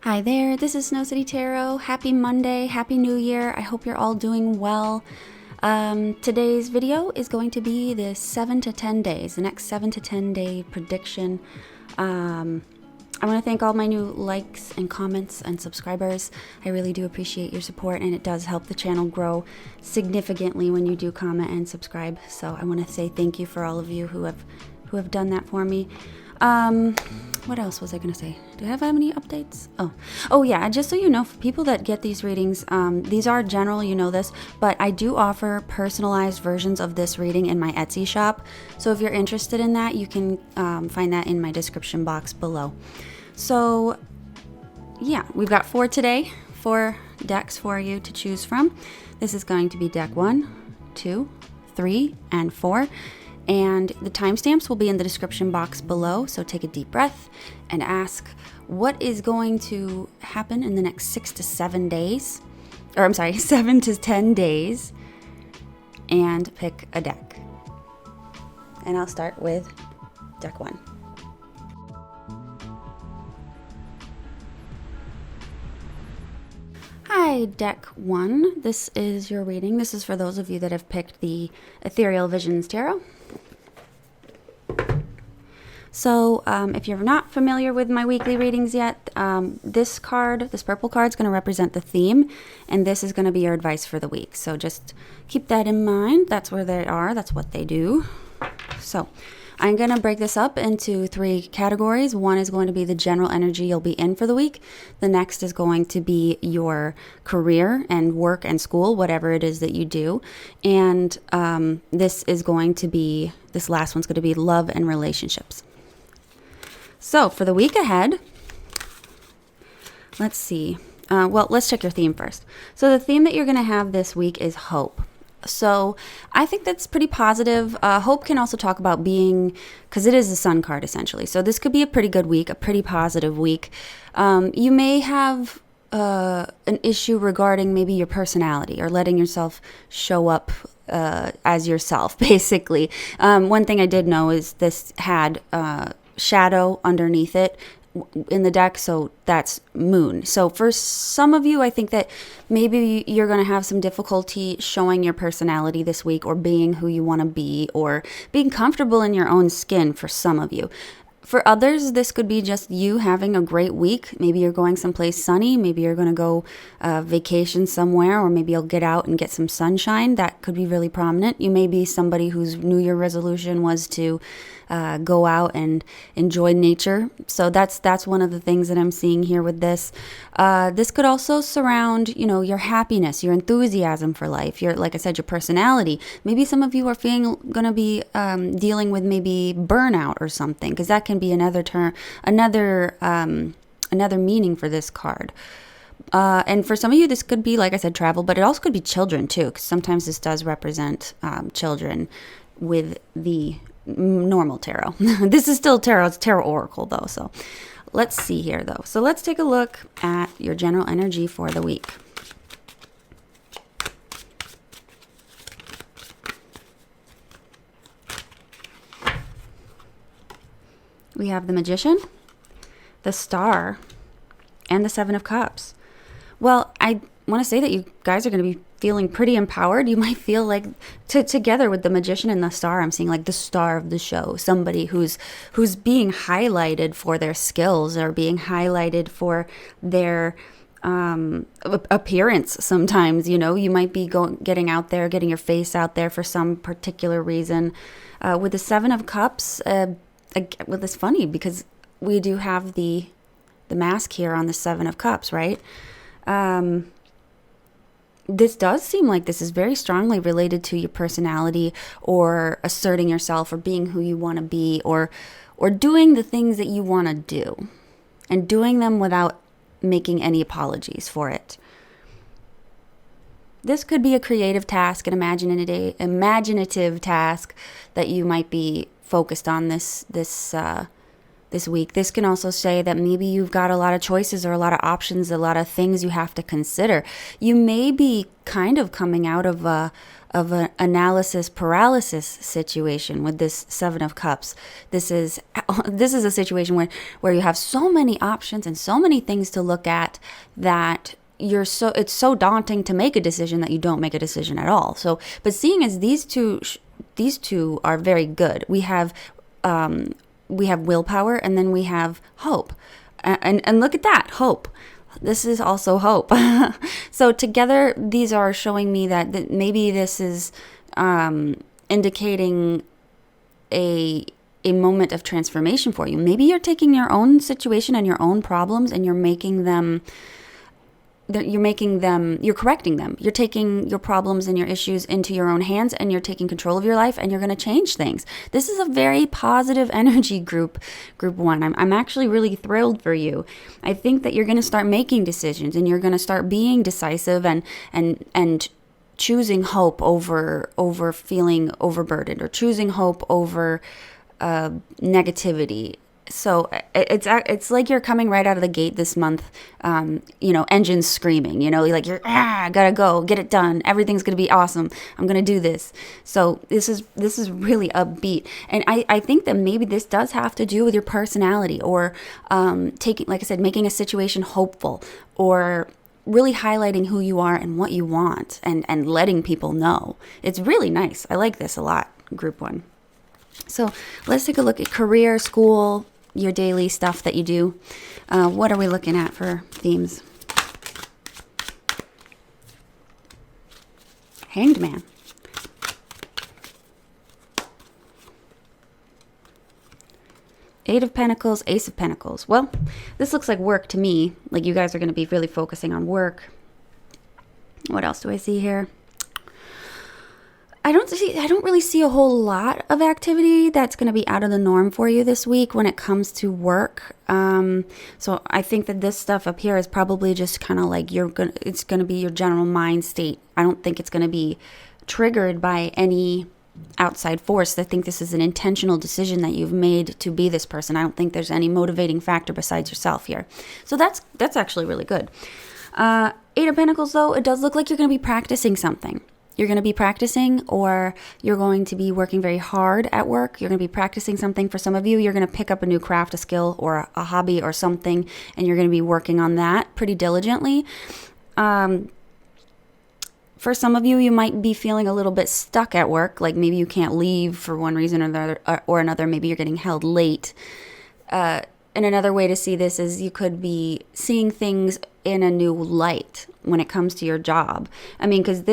Hi there, this is Snow City Tarot. Happy Monday, Happy New Year. I hope you're all doing well. Today's video is going to be the 7 to 10 days, the next 7 to 10 day prediction. I want to thank all my new likes and comments and subscribers. I really do appreciate your support, and it does help the channel grow significantly when you do comment and subscribe. So I want to say thank you for all of you who have done that for me. What else was I going to say? Do I have any updates? Oh yeah, just so you know, for people that get these readings, these are general, you know this, but I do offer personalized versions of this reading in my Etsy shop. So if you're interested in that, you can find that in my description box below. So yeah, we've got 4 today, 4 decks for you to choose from. This is going to be deck 1, 2, 3, and 4. And the timestamps will be in the description box below, so take a deep breath and ask what is going to happen in the next 6 to 7 days, or I'm sorry, 7 to 10 days, and pick a deck. And I'll start with deck 1. Hi, deck 1. This is your reading. This is for those of you that have picked the Ethereal Visions Tarot. So if you're not familiar with my weekly readings yet, this purple card is going to represent the theme, and this is going to be your advice for the week. So just keep that in mind. That's where they are. That's what they do. So I'm going to break this up into 3 categories. One is going to be the general energy you'll be in for the week. The next is going to be your career and work and school, whatever it is that you do. And this last one's going to be love and relationships. So for the week ahead, let's see. Let's check your theme first. So the theme that you're going to have this week is hope. So I think that's pretty positive. Hope can also talk about being, because it is the sun card essentially. So this could be a pretty good week, a pretty positive week. You may have an issue regarding maybe your personality or letting yourself show up as yourself, basically. One thing I did know is this had shadow underneath it in the deck, so that's moon. So for some of you, I think that maybe you're going to have some difficulty showing your personality this week, or being who you want to be, or being comfortable in your own skin for some of you. For others, this could be just you having a great week. Maybe you're going someplace sunny. Maybe you're going to go vacation somewhere, or maybe you'll get out and get some sunshine. That could be really prominent. You may be somebody whose New Year resolution was to go out and enjoy nature. So that's one of the things that I'm seeing here with this. This could also surround, your happiness, your enthusiasm for life, like I said, your personality. Maybe some of you are going to be dealing with maybe burnout or something, because that can be another meaning for this card. And for some of you, this could be, like I said, travel, but it also could be children too, because sometimes this does represent children with the normal tarot. This is still tarot. It's tarot oracle though. So let's see here though. So let's take a look at your general energy for the week. We have the Magician, the Star, and the 7 of Cups. Well, I want to say that you guys are going to be feeling pretty empowered. You might feel like, together with the Magician and the Star, I'm seeing like the star of the show, somebody who's being highlighted for their skills, or being highlighted for their appearance. Sometimes, you might be getting out there, getting your face out there for some particular reason. With the 7 of Cups, it's funny because we do have the mask here on the 7 of Cups, right? This does seem like this is very strongly related to your personality, or asserting yourself, or being who you want to be, or doing the things that you want to do, and doing them without making any apologies for it. This could be a creative task, an imaginative task that you might be focused on this this week. This can also say that maybe you've got a lot of choices or a lot of options, a lot of things you have to consider. You may be kind of coming out of an analysis paralysis situation with this Seven of Cups. This is a situation where you have so many options and so many things to look at that it's so daunting to make a decision that you don't make a decision at all. So, but seeing as these two are very good, we have willpower, and then we have hope, and look at that, hope. This is also hope. So together, these are showing me that maybe this is indicating a moment of transformation for you. Maybe you're taking your own situation and your own problems, and you're correcting them. You're taking your problems and your issues into your own hands, and you're taking control of your life, and you're going to change things. This is a very positive energy group one. I'm actually really thrilled for you. I think that you're going to start making decisions, and you're going to start being decisive and choosing hope over feeling overburdened, or choosing hope over negativity. So it's like you're coming right out of the gate this month, engines screaming, like you're, gotta go, get it done. Everything's going to be awesome. I'm going to do this. So this is really upbeat. And I think that maybe this does have to do with your personality, or making a situation hopeful, or really highlighting who you are and what you want, and letting people know. It's really nice. I like this a lot, group one. So let's take a look at career, school, your daily stuff that you do. What are we looking at for themes? Hanged Man. Eight of Pentacles, Ace of Pentacles. Well, this looks like work to me. Like you guys are going to be really focusing on work. What else do I see here? I don't really see a whole lot of activity that's going to be out of the norm for you this week when it comes to work. So I think that this stuff up here is probably just kind of like it's going to be your general mind state. I don't think it's going to be triggered by any outside force. I think this is an intentional decision that you've made to be this person. I don't think there's any motivating factor besides yourself here. So that's actually really good. Eight of Pentacles, though, it does look like you're going to be practicing something. You're going to be practicing, or you're going to be working very hard at work. You're going to be practicing something. For some of you, you're going to pick up a new craft, a skill, or a hobby or something, and you're going to be working on that pretty diligently. For some of you, you might be feeling a little bit stuck at work, like maybe you can't leave for one reason or another. Maybe you're getting held late. And another way to see this is you could be seeing things in a new light when it comes to your job. I mean, because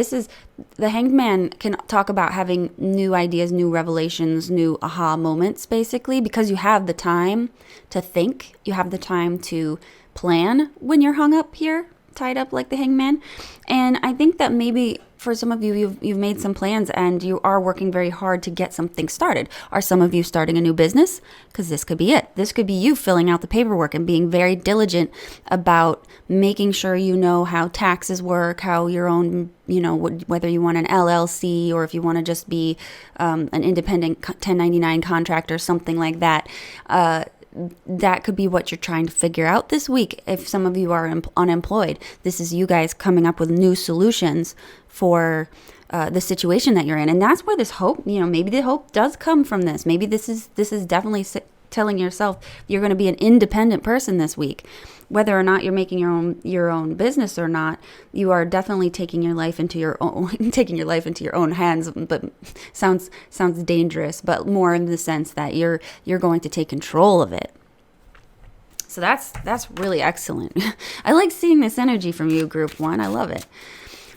the Hanged Man can talk about having new ideas, new revelations, new aha moments, basically, because you have the time to think. You have the time to plan when you're hung up here, tied up like the Hanged Man. And I think that maybe for some of you, you've made some plans and you are working very hard to get something started. Are some of you starting a new business? Because this could be it. This could be you filling out the paperwork and being very diligent about making sure you know how taxes work, how your own, whether you want an LLC or if you want to just be an independent 1099 contractor, something like that. That could be what you're trying to figure out this week. If some of you are unemployed, this is you guys coming up with new solutions for the situation that you're in. And that's where this hope, maybe the hope does come from this. Maybe this is definitely telling yourself you're going to be an independent person this week. Whether or not you're making your own business or not, you are definitely taking your life into your own hands. But sounds dangerous, but more in the sense that you're going to take control of it. So that's really excellent. I like seeing this energy from you, Group 1. I love it.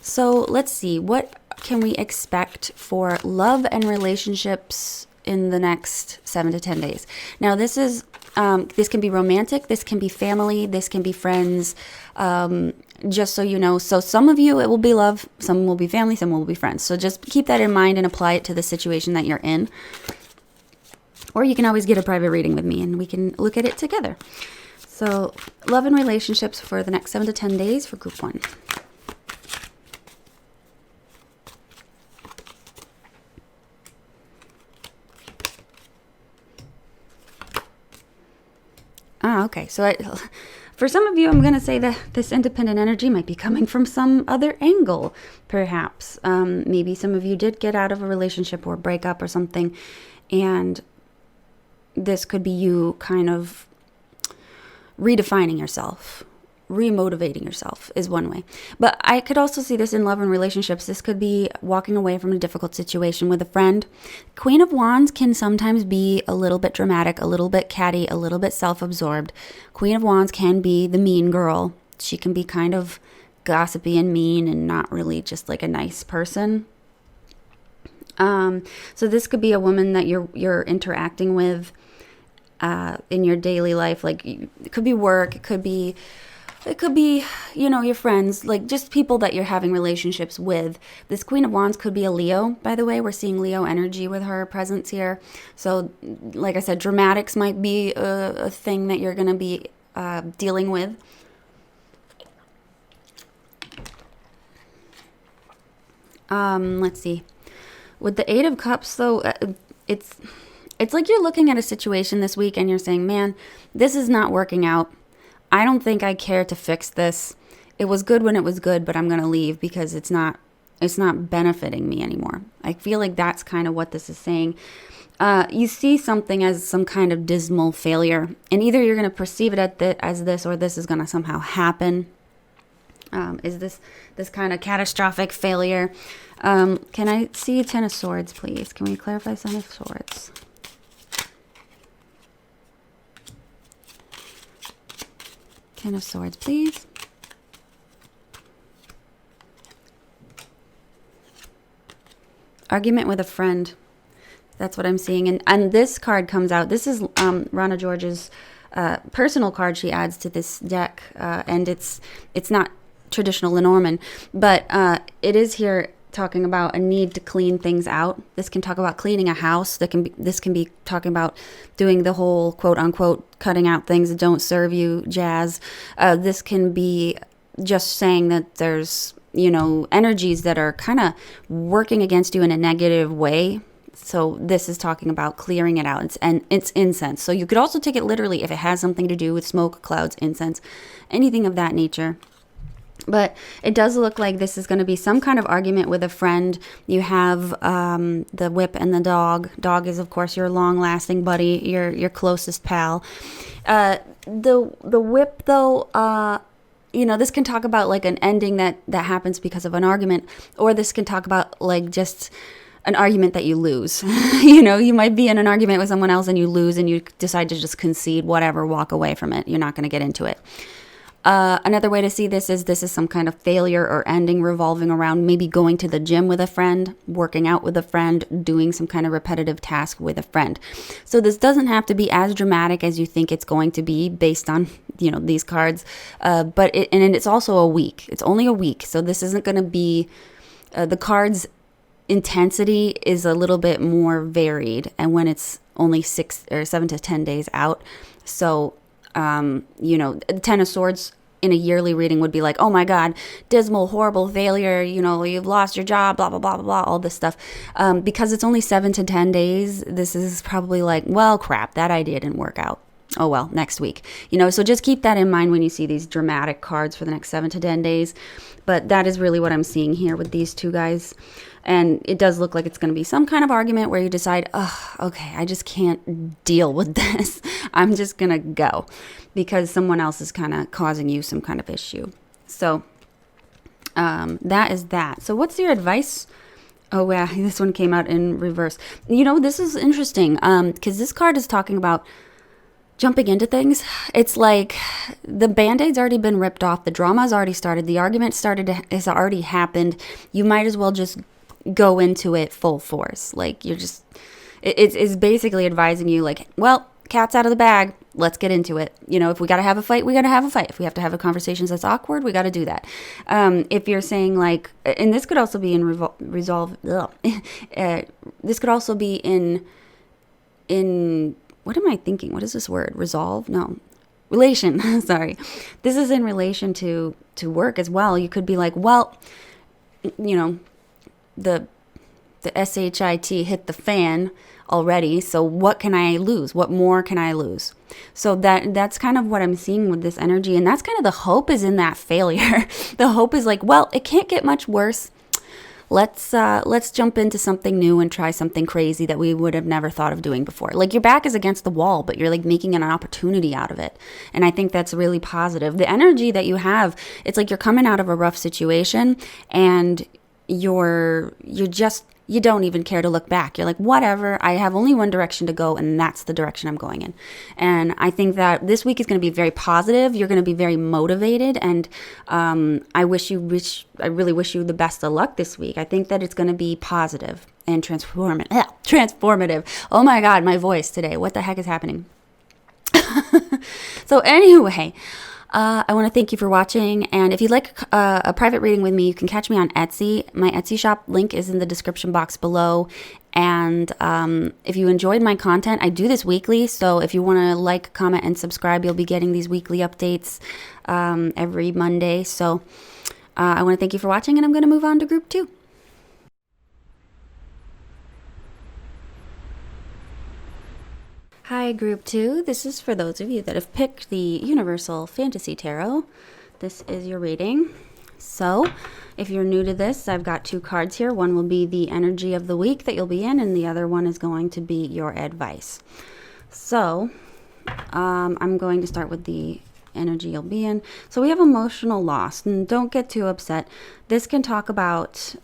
So let's see, what can we expect for love and relationships in the next 7 to 10 days? Now, this can be romantic, this can be family, this can be friends, just so you know. So some of you, it will be love, some will be family, some will be friends. So just keep that in mind and apply it to the situation that you're in. Or you can always get a private reading with me and we can look at it together. So love and relationships for the next 7 to 10 days for Group 1. Okay, so for some of you, I'm going to say that this independent energy might be coming from some other angle, perhaps. Maybe some of you did get out of a relationship or break up or something, and this could be you kind of redefining yourself. Remotivating yourself is one way. But I could also see this in love and relationships. This could be walking away from a difficult situation with a friend. Queen of Wands can sometimes be a little bit dramatic, a little bit catty, a little bit self-absorbed. Queen of Wands can be the mean girl. She can be kind of gossipy and mean and not really just like a nice person. So this could be a woman that you're interacting with in your daily life. Like, it could be work, it could be, your friends, like just people that you're having relationships with. This Queen of Wands could be a Leo, by the way. We're seeing Leo energy with her presence here. So, like I said, dramatics might be a thing that you're going to be dealing with. Let's see. With the Eight of Cups, though, it's like you're looking at a situation this week and you're saying, man, this is not working out. I don't think I care to fix this. It was good when it was good, but I'm going to leave because it's not benefiting me anymore. I feel like that's kind of what this is saying. You see something as some kind of dismal failure, and either you're going to perceive it as this, or this is going to somehow happen. Is this kind of catastrophic failure? Can I see Ten of Swords, please? Can we clarify Ten of Swords? Ten of Swords, please. Argument with a friend. That's what I'm seeing. And this card comes out. This is Rana George's personal card she adds to this deck. And it's not traditional Lenormand, but it is here talking about a need to clean things out. This can talk about cleaning a house. This can be talking about doing the whole quote unquote cutting out things that don't serve you jazz. This can be just saying that there's, energies that are kind of working against you in a negative way. So this is talking about clearing it out. It's incense. So you could also take it literally if it has something to do with smoke, clouds, incense, anything of that nature. But it does look like this is going to be some kind of argument with a friend. You have the whip and the dog. Dog is, of course, your long-lasting buddy, your closest pal. The whip, though, this can talk about like an ending that happens because of an argument, or this can talk about like just an argument that you lose. You might be in an argument with someone else and you lose and you decide to just concede, whatever, walk away from it. You're not going to get into it. Another way to see this is some kind of failure or ending revolving around maybe going to the gym with a friend, working out with a friend, doing some kind of repetitive task with a friend. So this doesn't have to be as dramatic as you think it's going to be based on, these cards. But it's also a week. It's only a week. So this isn't going to be, the cards intensity is a little bit more varied. And when it's only 6 or 7 to 10 days out. So the Ten of Swords in a yearly reading would be like, oh my God, dismal, horrible failure, you've lost your job, blah, blah, blah, blah, blah, all this stuff. Because it's only 7 to 10 days, this is probably like, well, crap, that idea didn't work out. Oh, well, next week. So just keep that in mind when you see these dramatic cards for the next 7 to 10 days. But that is really what I'm seeing here with these two guys. And it does look like it's going to be some kind of argument where you decide, oh, okay, I just can't deal with this. I'm just going to go because someone else is kind of causing you some kind of issue. So that is that. So what's your advice? Oh, yeah, this one came out in reverse. This is interesting because this card is talking about jumping into things. It's like the Band-Aid's already been ripped off. The drama's already started. The argument has already happened. You might as well just go into it full force. Like it's basically advising you like, well, cat's out of the bag. Let's get into it. If we got to have a fight, we got to have a fight. If we have to have a conversation that's awkward, we got to do that. If you're saying like, and this could also be in resolve. This could also be in what am I thinking? What is this word? Resolve? No. Relation. Sorry. This is in relation to work as well. You could be like, well, the the SHIT hit the fan already. So what can I lose? What more can I lose? So that's kind of what I'm seeing with this energy. And that's kind of the hope is in that failure. The hope is like, well, it can't get much worse. Let's jump into something new and try something crazy that we would have never thought of doing before. Like your back is against the wall, but you're like making an opportunity out of it. And I think that's really positive. The energy that you have, it's like you're coming out of a rough situation and you don't even care to look back. You're like, whatever, I have only one direction to go, and that's the direction I'm going in. And I think that this week is going to be very positive. You're going to be very motivated, and I really wish you the best of luck this week. I think that it's going to be positive and transformative. Oh my God, my voice today. What the heck is happening? So anyway, I want to thank you for watching, and if you'd like a private reading with me, you can catch me on Etsy. My Etsy shop link is in the description box below, and if you enjoyed my content, I do this weekly, so if you want to like, comment, and subscribe, you'll be getting these weekly updates every Monday. So I want to thank you for watching, and I'm going to move on to group 2. Hi, Group 2. This is for those of you that have picked the Universal Fantasy Tarot. This is your reading. So, if you're new to this, I've got 2 cards here. One will be the energy of the week that you'll be in, and the other one is going to be your advice. So, I'm going to start with the energy you'll be in. So, we have emotional loss, and don't get too upset. This can talk about,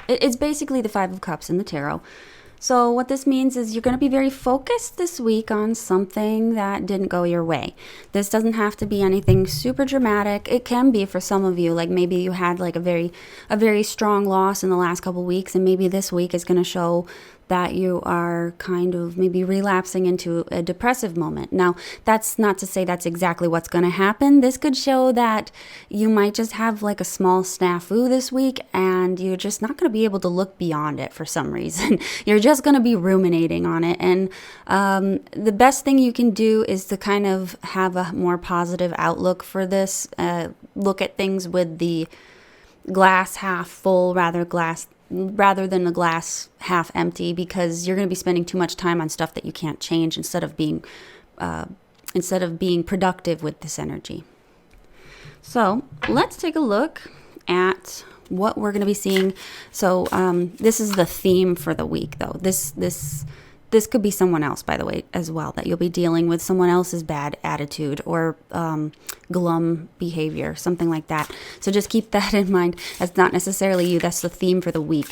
it's basically the 5 of Cups in the tarot. So what this means is you're going to be very focused this week on something that didn't go your way. This doesn't have to be anything super dramatic. It can be for some of you, like maybe you had like a very strong loss in the last couple weeks, and maybe this week is going to show that you are kind of maybe relapsing into a depressive moment. Now, that's not to say that's exactly what's going to happen. This could show that you might just have like a small snafu this week, and you're just not going to be able to look beyond it for some reason. You're just going to be ruminating on it. And the best thing you can do is to kind of have a more positive outlook for this. Look at things with the glass half full rather than the glass half empty, because you're going to be spending too much time on stuff that you can't change instead of being productive with this energy. So let's take a look at what we're going to be seeing. So this is the theme for the week, though. This could be someone else, by the way, as well, that you'll be dealing with someone else's bad attitude or glum behavior, something like that. So just keep that in mind. That's not necessarily you. That's the theme for the week.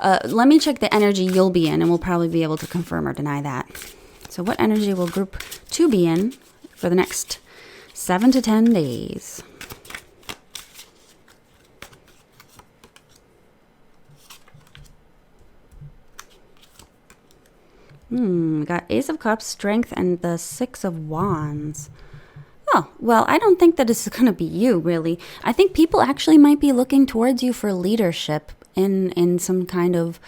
Let me check the energy you'll be in, and we'll probably be able to confirm or deny that. So what energy will group 2 be in for the next 7 to 10 days? We got Ace of Cups, Strength, and the 6 of Wands. Oh, well, I don't think that this is going to be you, really. I think people actually might be looking towards you for leadership in some kind of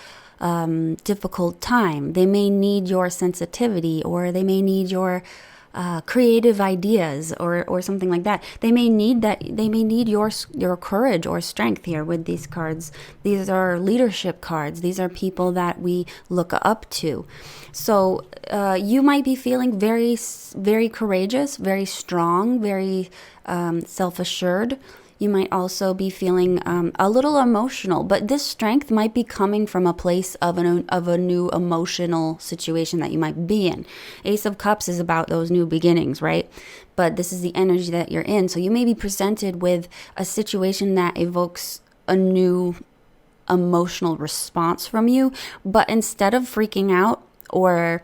difficult time. They may need your sensitivity, or they may need your creative ideas or something like that. They may need your courage or strength here with these cards. These are leadership cards. These are people that we look up to. So you might be feeling very, very courageous, very strong, very self-assured. You might also be feeling a little emotional, but this strength might be coming from a place of a new emotional situation that you might be in. Ace of Cups is about those new beginnings, right? But this is the energy that you're in. So you may be presented with a situation that evokes a new emotional response from you, but instead of freaking out or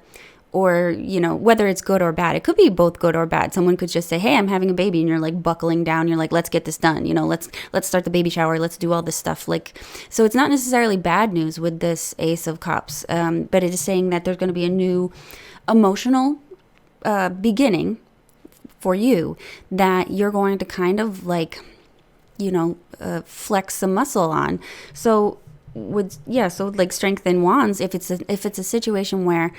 whether it's good or bad, it could be both good or bad. Someone could just say, hey, I'm having a baby, and you're like buckling down. You're like, let's get this done. Let's start the baby shower. Let's do all this stuff. So it's not necessarily bad news with this Ace of Cups, but it is saying that there's going to be a new emotional beginning for you that you're going to kind of flex some muscle on. So like Strength and Wands, if it's a situation where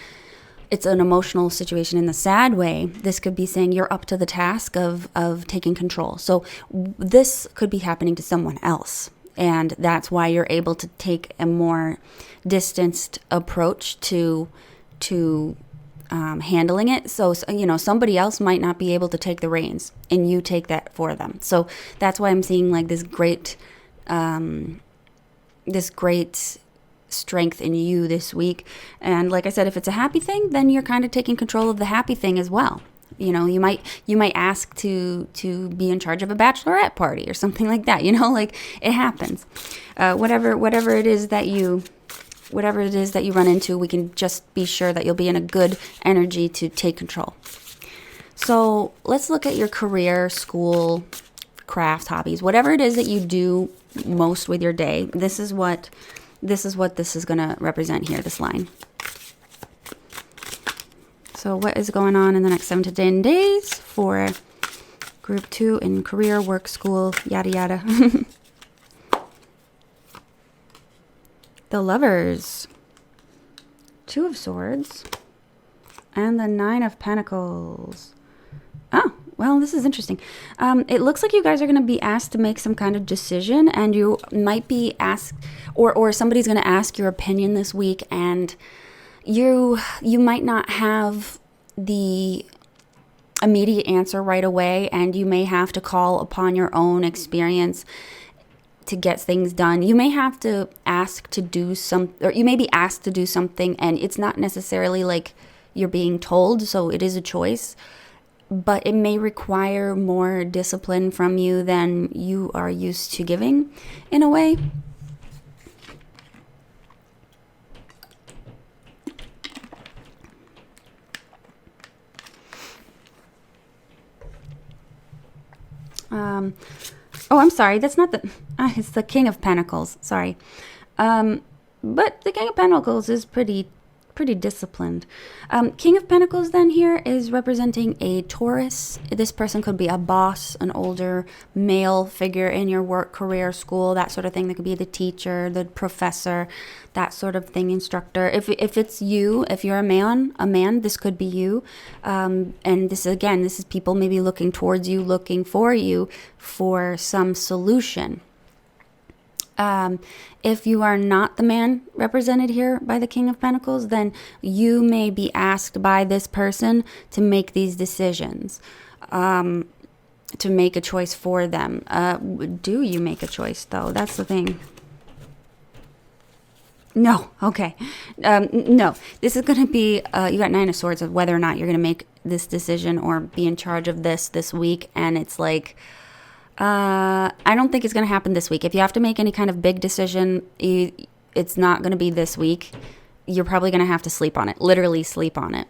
it's an emotional situation in the sad way, this could be saying you're up to the task of taking control. So this could be happening to someone else. And that's why you're able to take a more distanced approach to handling it. So, somebody else might not be able to take the reins, and you take that for them. So that's why I'm seeing like this great strength in you this week. And like I said, if it's a happy thing, then you're kind of taking control of the happy thing as well. You might ask to be in charge of a bachelorette party or something like that. Like it happens. Whatever it is that you run into, we can just be sure that you'll be in a good energy to take control. So let's look at your career, school, crafts, hobbies, whatever it is that you do most with your day. This is what this is going to represent here, this line. So what is going on in the next 7 to 10 days for group 2 in career, work, school, yada, yada. The Lovers, 2 of Swords, and the 9 of Pentacles. Oh, well, this is interesting. It looks like you guys are going to be asked to make some kind of decision, and you might be asked, or somebody's going to ask your opinion this week, and you might not have the immediate answer right away, and you may have to call upon your own experience to get things done. You may have to ask to do or you may be asked to do something, and it's not necessarily like you're being told, so it is a choice, but it may require more discipline from you than you are used to giving in a way. Oh, I'm sorry. That's not it's the King of Pentacles. Sorry. But the King of Pentacles is pretty disciplined. King of Pentacles then here is representing a Taurus. This person could be a boss, an older male figure in your work, career, school, that sort of thing. That could be the teacher, the professor, that sort of thing, instructor. If it's you, if you're a man, this could be you. And this is people maybe looking towards you, looking for you for some solution. If you are not the man represented here by the King of Pentacles, then you may be asked by this person to make these decisions, to make a choice for them. Do you make a choice, though? That's the thing. No. Okay. No. This is going to be, you got 9 of Swords of whether or not you're going to make this decision or be in charge of this week. And it's like, I don't think it's going to happen this week. If you have to make any kind of big decision, it's not going to be this week. You're probably going to have to sleep on it, literally sleep on it.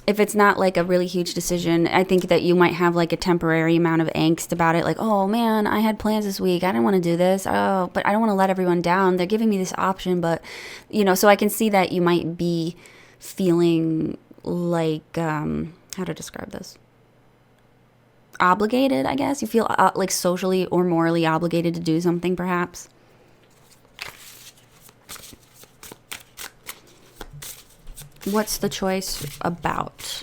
If it's not like a really huge decision, I think that you might have like a temporary amount of angst about it. Like, oh man, I had plans this week. I didn't want to do this. Oh, but I don't want to let everyone down. They're giving me this option, but so I can see that you might be feeling like, how to describe this? Obligated, I guess. You feel like socially or morally obligated to do something, perhaps. What's the choice about?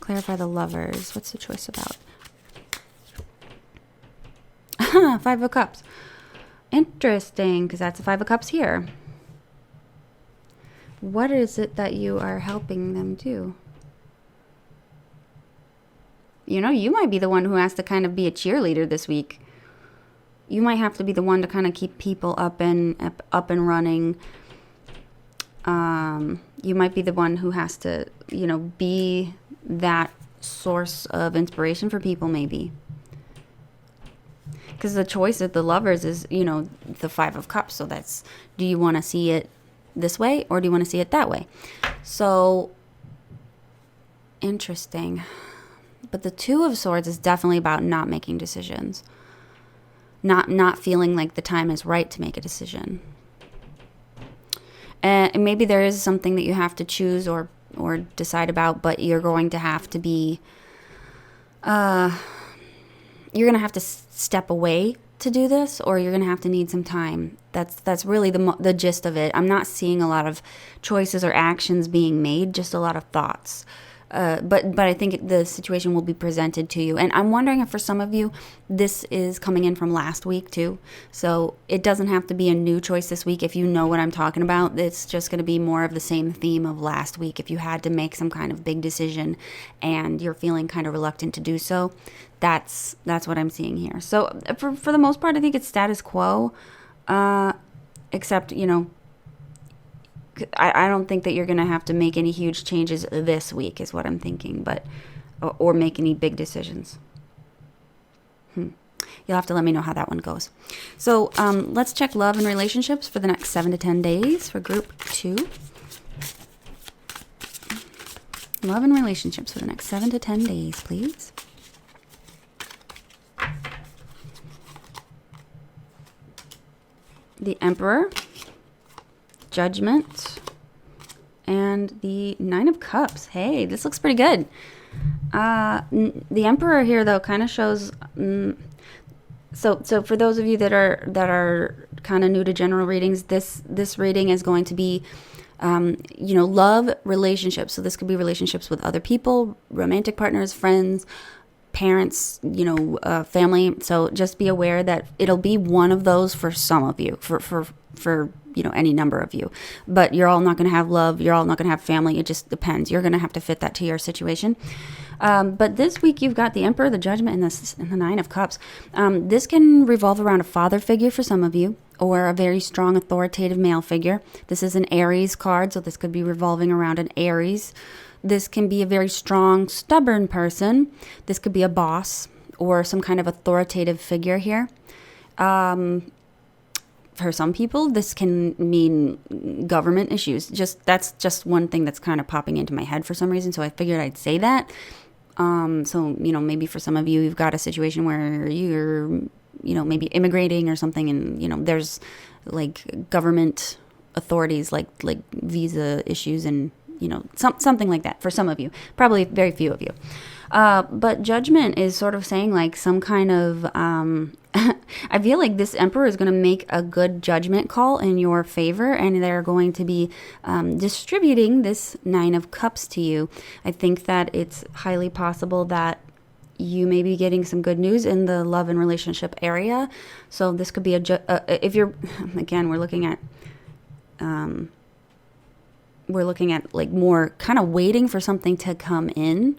Clarify the Lovers. What's the choice about? 5 of Cups. Interesting, because that's a 5 of Cups here. What is it that you are helping them do? You might be the one who has to kind of be a cheerleader this week. You might have to be the one to kind of keep people up and running. You might be the one who has to, be that source of inspiration for people, maybe. Because the choice of the Lovers is, the 5 of Cups. So that's, do you want to see it this way or do you want to see it that way? So, interesting. But the 2 of Swords is definitely about not making decisions. Not feeling like the time is right to make a decision. And maybe there is something that you have to choose or decide about, but you're going to have to be, you're going to have to step away to do this, or you're going to have to need some time. That's really the gist of it. I'm not seeing a lot of choices or actions being made, just a lot of thoughts. But I think the situation will be presented to you. And I'm wondering if for some of you, this is coming in from last week too. So it doesn't have to be a new choice this week. If you know what I'm talking about, it's just going to be more of the same theme of last week. If you had to make some kind of big decision and you're feeling kind of reluctant to do so, that's what I'm seeing here. So for the most part, I think it's status quo, except, I don't think that you're going to have to make any huge changes this week is what I'm thinking, but or make any big decisions. You'll have to let me know how that one goes. So let's check love and relationships for the next 7 to 10 days for group 2. Love and relationships for the next 7 to 10 days, please. The Emperor, Judgment, and the Nine of Cups. Hey, this looks pretty good. The Emperor here, though, kind of shows. So for those of you that are kind of new to general readings, this reading is going to be, love, relationships. So this could be relationships with other people, romantic partners, friends, parents, family. So just be aware that it'll be one of those for some of you, for any number of you, but you're all not going to have love. You're all not going to have family. It just depends. You're going to have to fit that to your situation. But this week you've got the Emperor, the Judgment, and the Nine of Cups. This can revolve around a father figure for some of you, or a very strong authoritative male figure. This is an Aries card, so this could be revolving around an Aries. This can be a very strong, stubborn person. This could be a boss or some kind of authoritative figure here. For some people, this can mean government issues. That's just one thing that's kind of popping into my head for some reason, so I figured I'd say that. So, maybe for some of you, you've got a situation where you're, maybe immigrating or something, and, there's, like, government authorities, like visa issues and, something like that for some of you. Probably very few of you. But Judgment is sort of saying, like, some kind of... I feel like this Emperor is going to make a good judgment call in your favor, and they're going to be distributing this Nine of Cups to you. I think that it's highly possible that you may be getting some good news in the love and relationship area. So this could be if you're, again, we're looking at like more kind of waiting for something to come in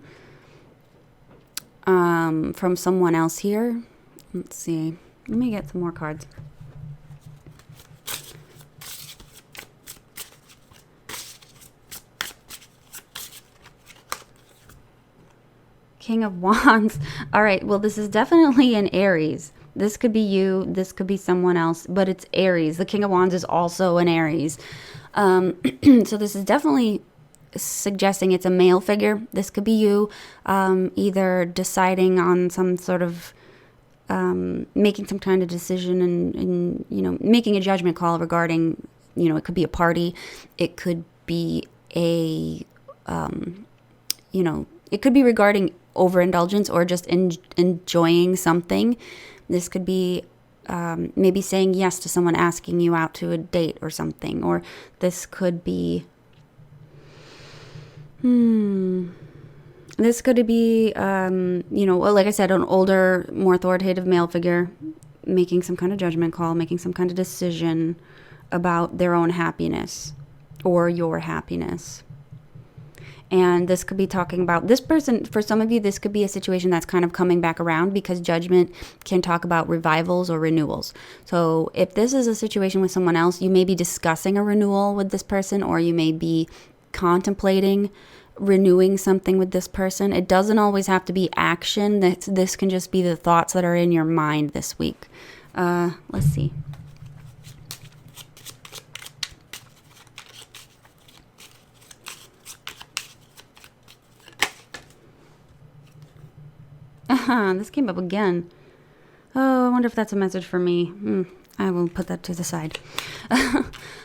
from someone else here. Let's see. Let me get some more cards. King of Wands. All right. Well, this is definitely an Aries. This could be you. This could be someone else. But it's Aries. The King of Wands is also an Aries. So this is definitely suggesting it's a male figure. This could be you either deciding on some sort of making some kind of decision and making a judgment call regarding, it could be a party, it could be a, it could be regarding overindulgence or just enjoying something. This could be maybe saying yes to someone asking you out to a date or something, or this could be, this could be, like I said, an older, more authoritative male figure making some kind of judgment call, making some kind of decision about their own happiness or your happiness. And this could be talking about this person. For some of you, this could be a situation that's kind of coming back around, because Judgment can talk about revivals or renewals. So if this is a situation with someone else, you may be discussing a renewal with this person, or you may be contemplating renewing something with this person. It doesn't always have to be action. This can just be the thoughts that are in your mind this week. Let's see. This came up again. Oh, I wonder if that's a message for me. I will put that to the side.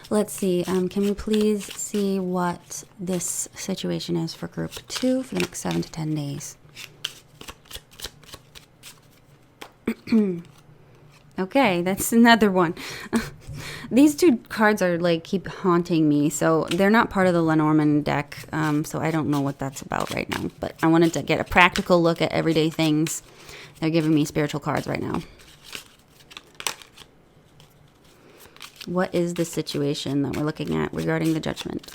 Let's see. Can we please see what this situation is for group 2 for the next 7 to 10 days? Okay, that's another one. These two cards are like keep haunting me, so they're not part of the Lenormand deck, so I don't know what that's about right now. But I wanted to get a practical look at everyday things. They're giving me spiritual cards right now. What is the situation that we're looking at regarding the Judgment?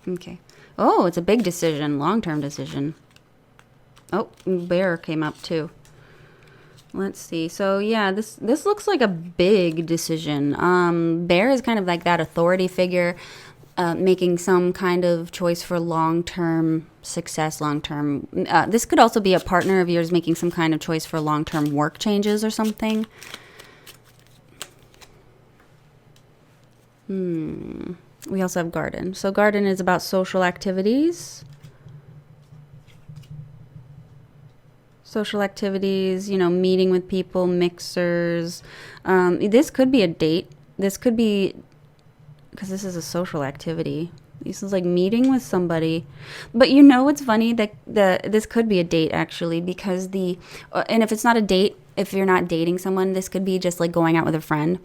Okay. Oh, it's a big decision, long-term decision. Oh, Bear came up too. Let's see. So yeah, this looks like a big decision. Bear is kind of like that authority figure, making some kind of choice for long-term success, long-term. This could also be a partner of yours making some kind of choice for long-term work changes or something. We also have Garden. So Garden is about social activities. Social activities, you know, meeting with people, mixers. This could be a date. This could be, because this is a social activity. This is like meeting with somebody. But you know what's funny? That this could be a date actually, because and if it's not a date, if you're not dating someone, this could be just like going out with a friend,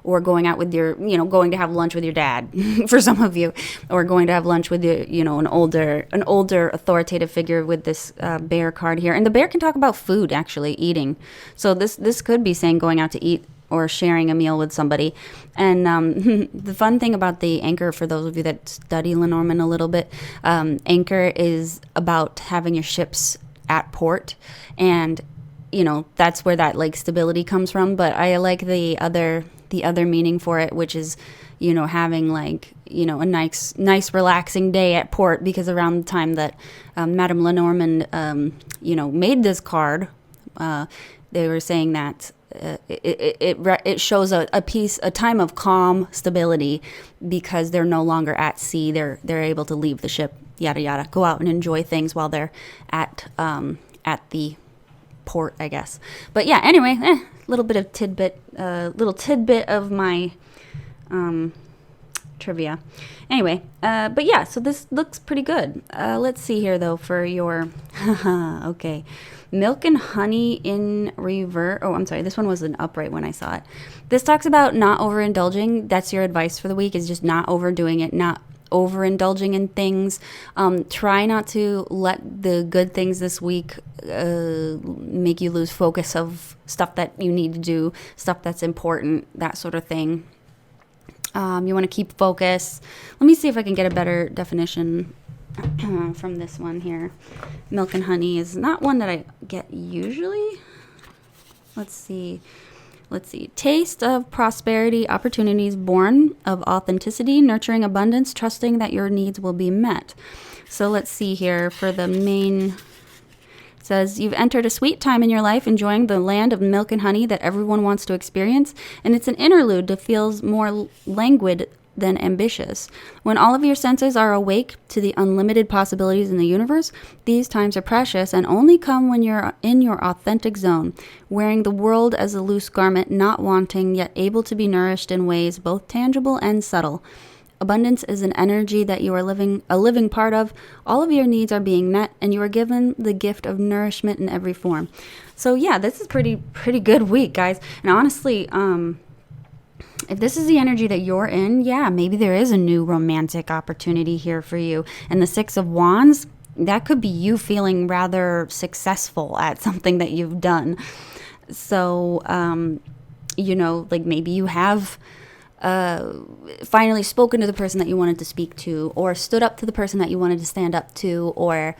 or going out with your, you know, going to have lunch with your dad for some of you, or going to have lunch with your, you know, an older authoritative figure with this Bear card here. And the Bear can talk about food, actually, eating. So this could be saying going out to eat or sharing a meal with somebody. And the fun thing about the Anchor, for those of you that study Lenormand a little bit, Anchor is about having your ships at port, and you know, that's where that like stability comes from. But I like the other meaning for it, which is, you know, having like, you know, a nice relaxing day at port, because around the time that Madame Lenormand, you know, made this card, they were saying that it shows a time of calm stability, because they're no longer at sea. They're able to leave the ship, yada yada, go out and enjoy things while they're at the port, I guess. But yeah, anyway, little tidbit of my trivia. Anyway, but yeah, so this looks pretty good. Let's see here though for your okay, Milk and Honey in reverse. Oh, I'm sorry, this one was an upright when I saw it. This talks about not overindulging. That's your advice for the week, is just not overdoing it, not overindulging in things. Try not to let the good things this week make you lose focus of stuff that you need to do, stuff that's important, that sort of thing. You want to keep focus. Let me see if I can get a better definition from this one here. Milk and Honey is not one that I get usually. Let's see. Taste of prosperity, opportunities born of authenticity, nurturing abundance, trusting that your needs will be met. So let's see here for the main. It says, you've entered a sweet time in your life, enjoying the land of milk and honey that everyone wants to experience. And it's an interlude that feels more languid than ambitious. When all of your senses are awake to the unlimited possibilities in the universe, these times are precious and only come when you're in your authentic zone, wearing the world as a loose garment, not wanting, yet able to be nourished in ways both tangible and subtle. Abundance is an energy that you are a living part of. All of your needs are being met, and you are given the gift of nourishment in every form. So yeah, this is pretty good week, guys. And honestly, if this is the energy that you're in, yeah, maybe there is a new romantic opportunity here for you. And the Six of Wands, that could be you feeling rather successful at something that you've done. So, you know, like maybe you have finally spoken to the person that you wanted to speak to, or stood up to the person that you wanted to stand up to, or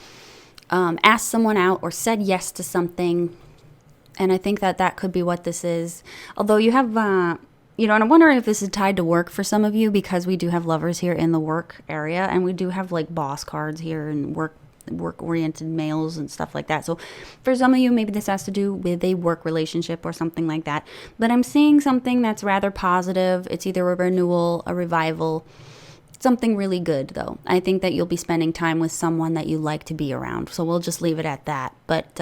asked someone out, or said yes to something. And I think that could be what this is. Although you have... you know, and I'm wondering if this is tied to work for some of you, because we do have Lovers here in the work area, and we do have like boss cards here and work-oriented males and stuff like that. So for some of you, maybe this has to do with a work relationship or something like that. But I'm seeing something that's rather positive. It's either a renewal, a revival, something really good, though. I think that you'll be spending time with someone that you like to be around. So we'll just leave it at that. But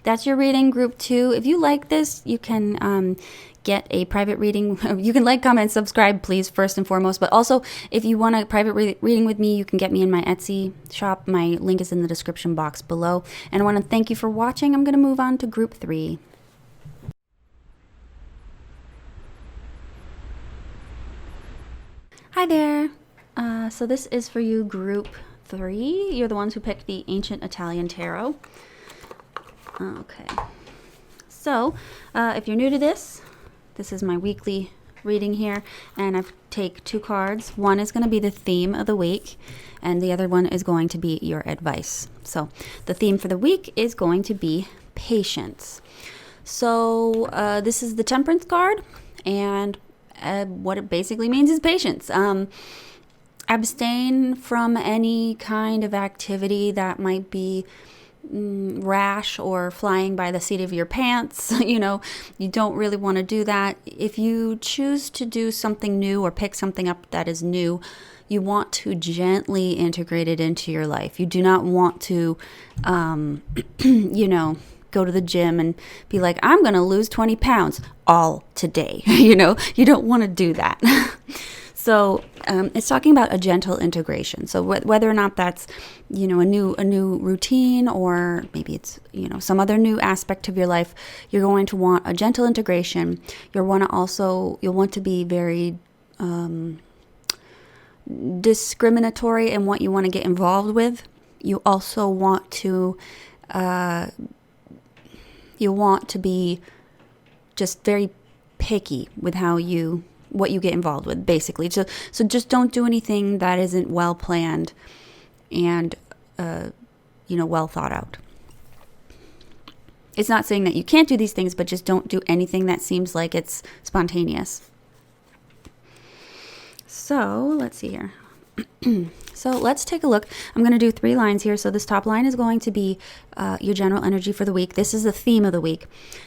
that's your reading, group 2. If you like this, you can... get a private reading. You can like, comment, subscribe, please, first and foremost. But also, if you want a private reading with me, you can get me in my Etsy shop. My link is in the description box below. And I want to thank you for watching. I'm going to move on to group 3. Hi there. So this is for you, group 3. You're the ones who picked the Ancient Italian Tarot. Okay. So if you're new to this, this is my weekly reading here, and I take 2 cards. One is going to be the theme of the week, and the other one is going to be your advice. So the theme for the week is going to be patience. So this is the Temperance card, and what it basically means is patience. Abstain from any kind of activity that might be rash or flying by the seat of your pants. You don't really want to do that. If you choose to do something new or pick something up that is new, you want to gently integrate it into your life. You do not want to, go to the gym and be like, I'm going to lose 20 pounds all today. You don't want to do that. So it's talking about a gentle integration. So whether or not that's, a new routine, or maybe it's, some other new aspect of your life, you're going to want a gentle integration. You'll want to be very discriminatory in what you want to get involved with. You also want to be just very picky with what you get involved with, basically. So just don't do anything that isn't well planned and well thought out. It's not saying that you can't do these things, but just don't do anything that seems like it's spontaneous. So let's see here. So let's take a look. I'm going to do 3 lines here. So this top line is going to be your general energy for the week. This is the theme of the week.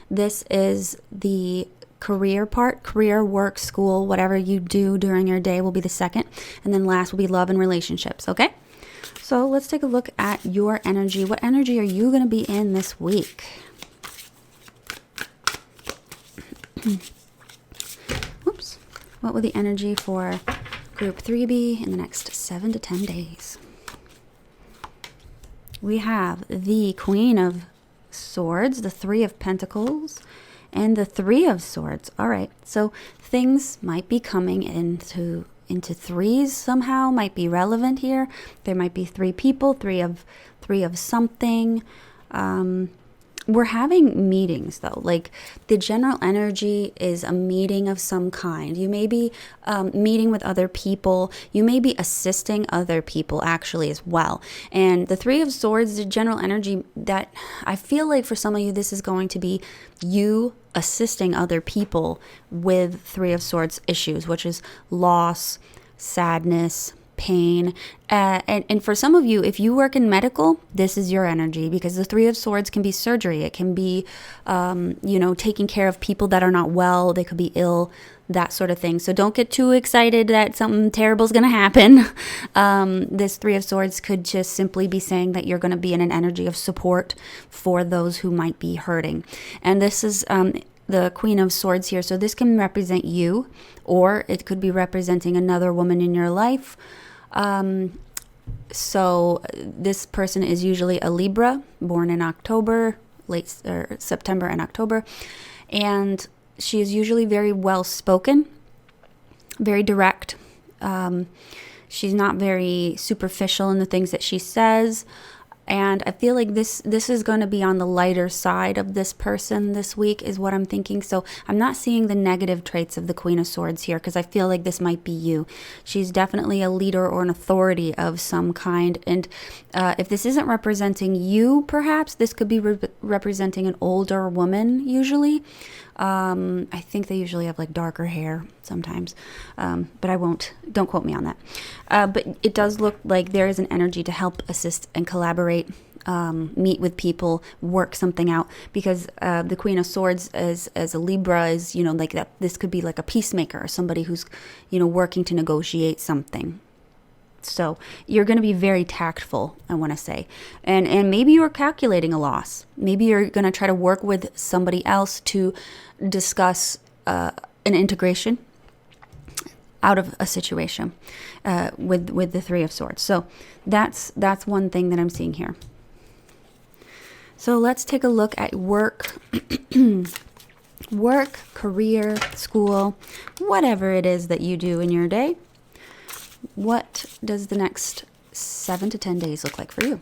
This is the career part. Career, work, school, whatever you do during your day will be the second. And then last will be love and relationships. Okay? So let's take a look at your energy. What energy are you going to be in this week? Whoops. What will the energy for Group 3 be in the next 7 to 10 days? We have the Queen of Swords, the 3 of Pentacles, and the 3 of Swords. All right, so things might be coming into threes somehow, might be relevant here. There might be 3 people, three of something. We're having meetings, though. Like, the general energy is a meeting of some kind. You may be meeting with other people. You may be assisting other people, actually, as well. And the 3 of Swords, the general energy that I feel like for some of you, this is going to be you assisting other people with 3 of Swords issues, which is loss, sadness, pain, and for some of you, if you work in medical, this is your energy, because the 3 of Swords can be surgery. It can be, taking care of people that are not well. They could be ill, that sort of thing. So don't get too excited that something terrible is going to happen. This 3 of Swords could just simply be saying that you're going to be in an energy of support for those who might be hurting. And this is the Queen of Swords here. So this can represent you, or it could be representing another woman in your life. So this person is usually a Libra, born in October, September and October. And she is usually very well spoken, very direct. She's not very superficial in the things that she says. And I feel like this is going to be on the lighter side of this person this week, is what I'm thinking. So I'm not seeing the negative traits of the Queen of Swords here, because I feel like this might be you. She's definitely a leader or an authority of some kind. And if this isn't representing you, perhaps this could be representing an older woman, usually. I think they usually have like darker hair sometimes, but don't quote me on that. But it does look like there is an energy to help, assist, and collaborate, meet with people, work something out, because the Queen of Swords as a Libra is, like that. This could be like a peacemaker, or somebody who's, working to negotiate something. So you're going to be very tactful, I want to say. And maybe you're calculating a loss. Maybe you're going to try to work with somebody else to discuss an integration out of a situation with the 3 of Swords. So that's one thing that I'm seeing here. So let's take a look at work, career, school, whatever it is that you do in your day. What does the next 7 to 10 days look like for you?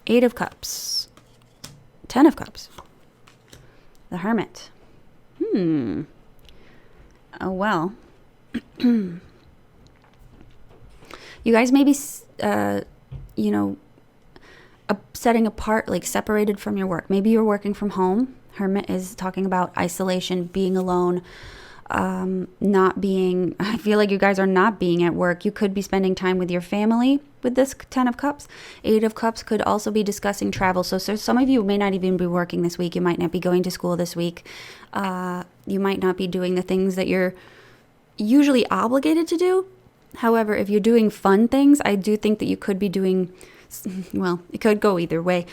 8 of Cups. 10 of Cups. The Hermit. Oh, well. You guys may be, setting apart, like separated from your work. Maybe you're working from home. Hermit is talking about isolation, being alone, not being, I feel like you guys are not being at work. You could be spending time with your family with this 10 of Cups. 8 of Cups could also be discussing travel. So some of you may not even be working this week. You might not be going to school this week. You might not be doing the things that you're usually obligated to do. However, if you're doing fun things, I do think that you could be doing, well, it could go either way.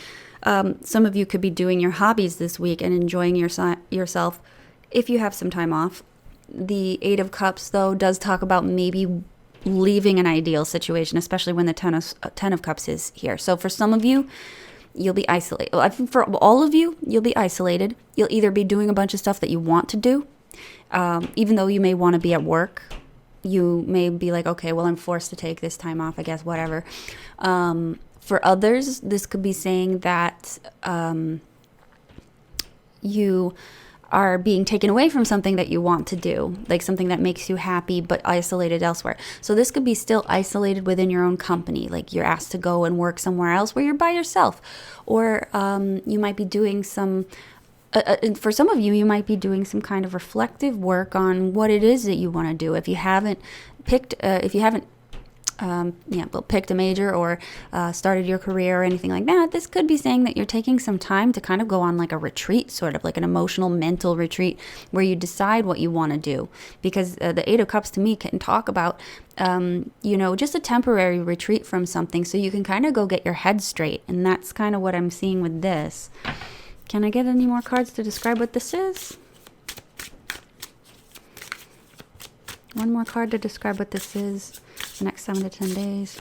Some of you could be doing your hobbies this week and enjoying yourself if you have some time off. The 8 of Cups, though, does talk about maybe leaving an ideal situation, especially when the 10 of Cups is here. So for some of you, you'll be isolated. Well, I think for all of you, you'll be isolated. You'll either be doing a bunch of stuff that you want to do, even though you may want to be at work. You may be like, okay, well, I'm forced to take this time off, I guess, whatever. For others, this could be saying that you are being taken away from something that you want to do, like something that makes you happy, but isolated elsewhere. So this could be still isolated within your own company, like you're asked to go and work somewhere else where you're by yourself. Or you might be doing some, for some of you, you might be doing some kind of reflective work on what it is that you want to do. If you haven't picked, picked a major or started your career or anything like that, this could be saying that you're taking some time to kind of go on like a retreat, sort of like an emotional, mental retreat where you decide what you want to do. Because the 8 of Cups to me can talk about, just a temporary retreat from something so you can kind of go get your head straight. And that's kind of what I'm seeing with this. Can I get any more cards to describe what this is? One more card to describe what this is. The next 7 to 10 days.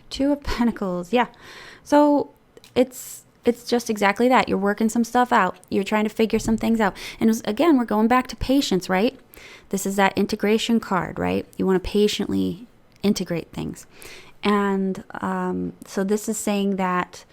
2 of Pentacles. Yeah. So it's just exactly that. You're working some stuff out. You're trying to figure some things out. And again, we're going back to patience, right? This is that integration card, right? You want to patiently integrate things. And so this is saying that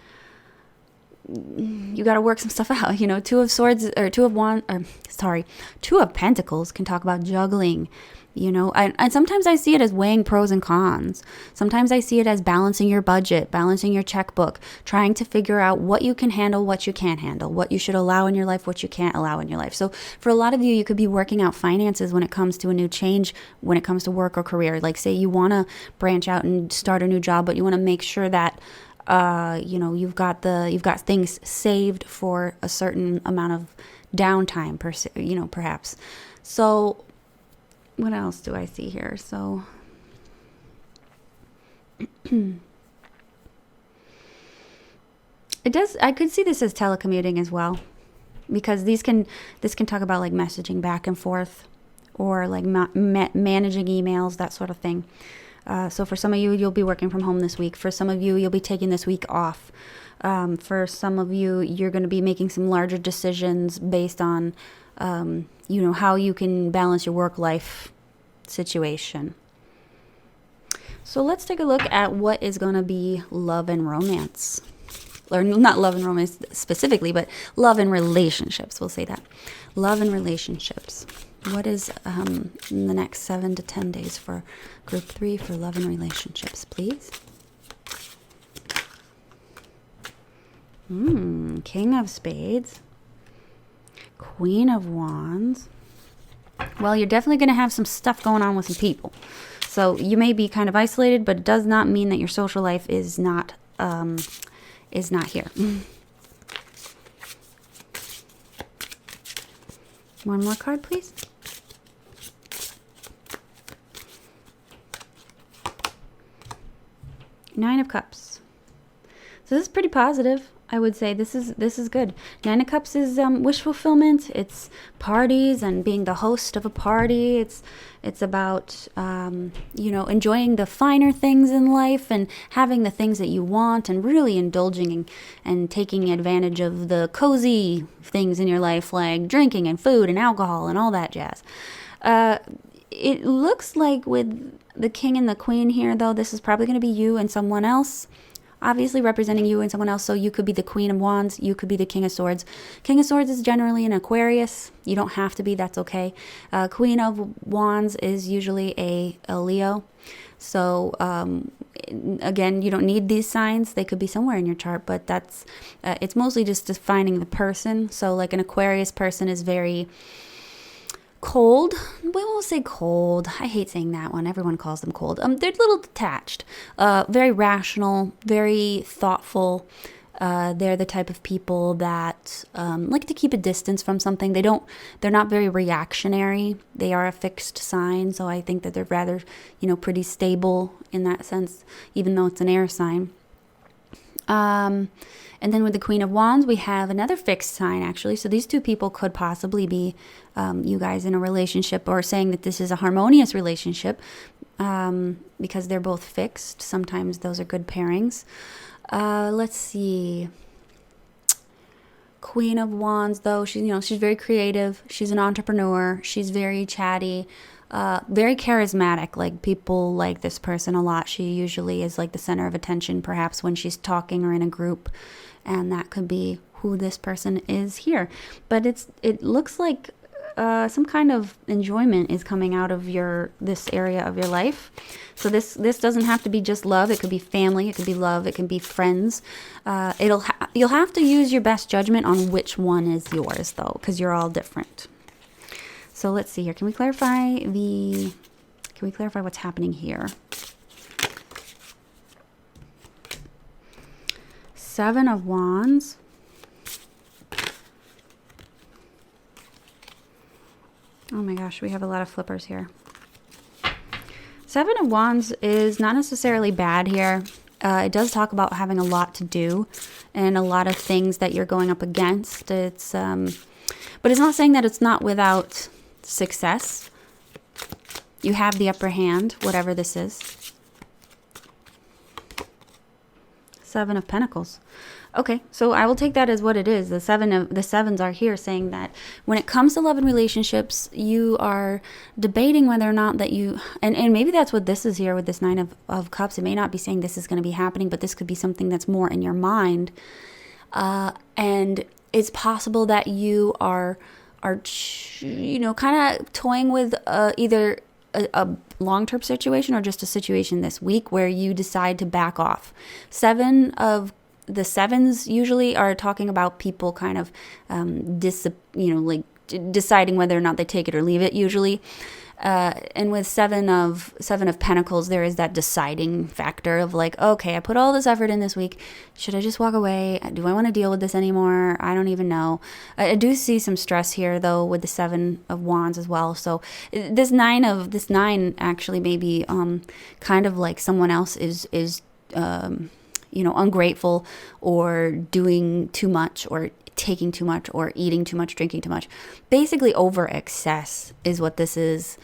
you got to work some stuff out. 2 of Swords or 2 of Pentacles can talk about juggling, and sometimes I see it as weighing pros and cons. Sometimes I see it as balancing your budget, balancing your checkbook, trying to figure out what you can handle, what you can't handle, what you should allow in your life, what you can't allow in your life. So for a lot of you, you could be working out finances when it comes to a new change, when it comes to work or career. Like say you want to branch out and start a new job, but you want to make sure that you've got things saved for a certain amount of downtime, perhaps. So what else do I see here? So I could see this as telecommuting as well, because this can talk about like messaging back and forth, or like managing emails, that sort of thing. So for some of you, you'll be working from home this week. For some of you, you'll be taking this week off. For some of you, you're going to be making some larger decisions based on, how you can balance your work-life situation. So let's take a look at what is going to be love and romance. Or not love and romance specifically, but love and relationships. We'll say that. Love and relationships. What is in the next 7 to 10 days for group 3 for love and relationships, please? King of Spades. Queen of Wands. Well, you're definitely going to have some stuff going on with some people. So you may be kind of isolated, but it does not mean that your social life is not here. One more card, please. Nine of Cups. So this is pretty positive. I would say this is good. Nine of Cups is wish fulfillment. It's parties and being the host of a party. It's about enjoying the finer things in life and having the things that you want and really indulging and taking advantage of the cozy things in your life, like drinking and food and alcohol and all that jazz. It looks like with the King and the Queen here, though, this is probably going to be you and someone else. Obviously representing you and someone else, so you could be the Queen of Wands, you could be the King of Swords. King of Swords is generally an Aquarius. You don't have to be, that's okay. Queen of Wands is usually a Leo. So, again, you don't need these signs. They could be somewhere in your chart, but that's, it's mostly just defining the person. So, like an Aquarius person is very cold. We won't say cold. I hate saying that one. Everyone calls them cold. They're a little detached, very rational, very thoughtful. They're the type of people that like to keep a distance from something. They're not very reactionary. They are a fixed sign, so I think that they're rather, pretty stable in that sense, even though it's an air sign. And then with the Queen of Wands, we have another fixed sign, actually. So these two people could possibly be you guys in a relationship, or saying that this is a harmonious relationship because they're both fixed. Sometimes those are good pairings. Let's see. Queen of Wands, though, she's very creative. She's an entrepreneur. She's very chatty. Very charismatic. Like, people like this person a lot. She usually is like the center of attention, perhaps when she's talking or in a group, and that could be who this person is here. But it looks like some kind of enjoyment is coming out of this area of your life. So this doesn't have to be just love. It could be family. It could be love. It can be friends. You'll have to use your best judgment on which one is yours, though, because you're all different. So let's see here. Can we clarify what's happening here? Seven of Wands. Oh my gosh, we have a lot of flippers here. Seven of Wands is not necessarily bad here. It does talk about having a lot to do and a lot of things that you're going up against. But it's not saying that it's not without success. You have the upper hand, whatever this is. Seven of Pentacles. Okay, so I will take that as what it is. The sevens are here saying that when it comes to love and relationships, you are debating whether or not that you, and maybe that's what this is here with this Nine of Cups. It may not be saying this is going to be happening, but this could be something that's more in your mind. And it's possible that you are kind of toying with either a long-term situation or just a situation this week where you decide to back off. The sevens usually are talking about people kind of deciding whether or not they take it or leave it usually. And with seven of Pentacles, there is that deciding factor of like, okay, I put all this effort in this week. Should I just walk away? Do I want to deal with this anymore? I don't even know. I do see some stress here though with the Seven of Wands as well. So this nine actually maybe kind of like someone else is ungrateful or doing too much or taking too much or eating too much, drinking too much. Basically over excess is what this is.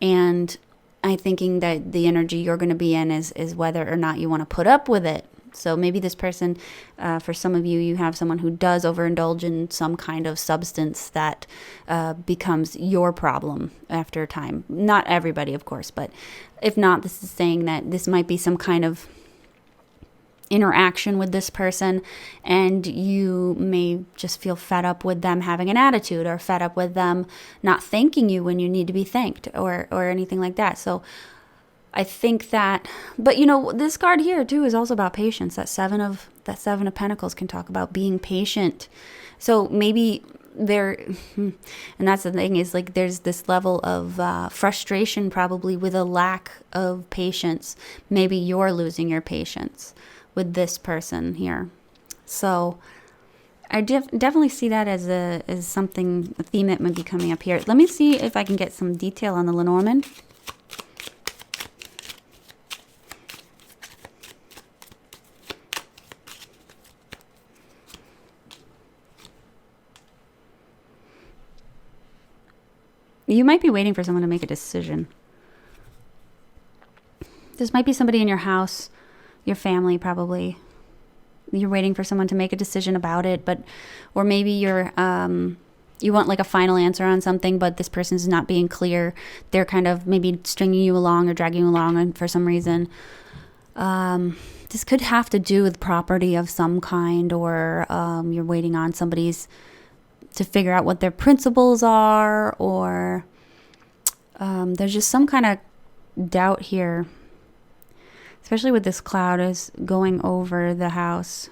And I'm thinking that the energy you're going to be in is whether or not you want to put up with it. So maybe this person, for some of you, you have someone who does overindulge in some kind of substance that becomes your problem after a time. Not everybody, of course, but if not, this is saying that this might be some kind of interaction with this person, and you may just feel fed up with them having an attitude, or fed up with them not thanking you when you need to be thanked, or anything like that. So I think that, but this card here too is also about patience. That seven of Pentacles can talk about being patient. So maybe and that's the thing, is like there's this level of frustration probably with a lack of patience. Maybe you're losing your patience with this person here. So I definitely see that as something, a theme that might be coming up here. Let me see if I can get some detail on the Lenormand. You might be waiting for someone to make a decision. This might be somebody in your house, your family probably. You're waiting for someone to make a decision about it, or maybe you want like a final answer on something, but this person's not being clear. They're kind of maybe stringing you along or dragging you along for some reason. This could have to do with property of some kind, or you're waiting on somebody's to figure out what their principles are, or there's just some kind of doubt here, especially with this cloud is going over the house.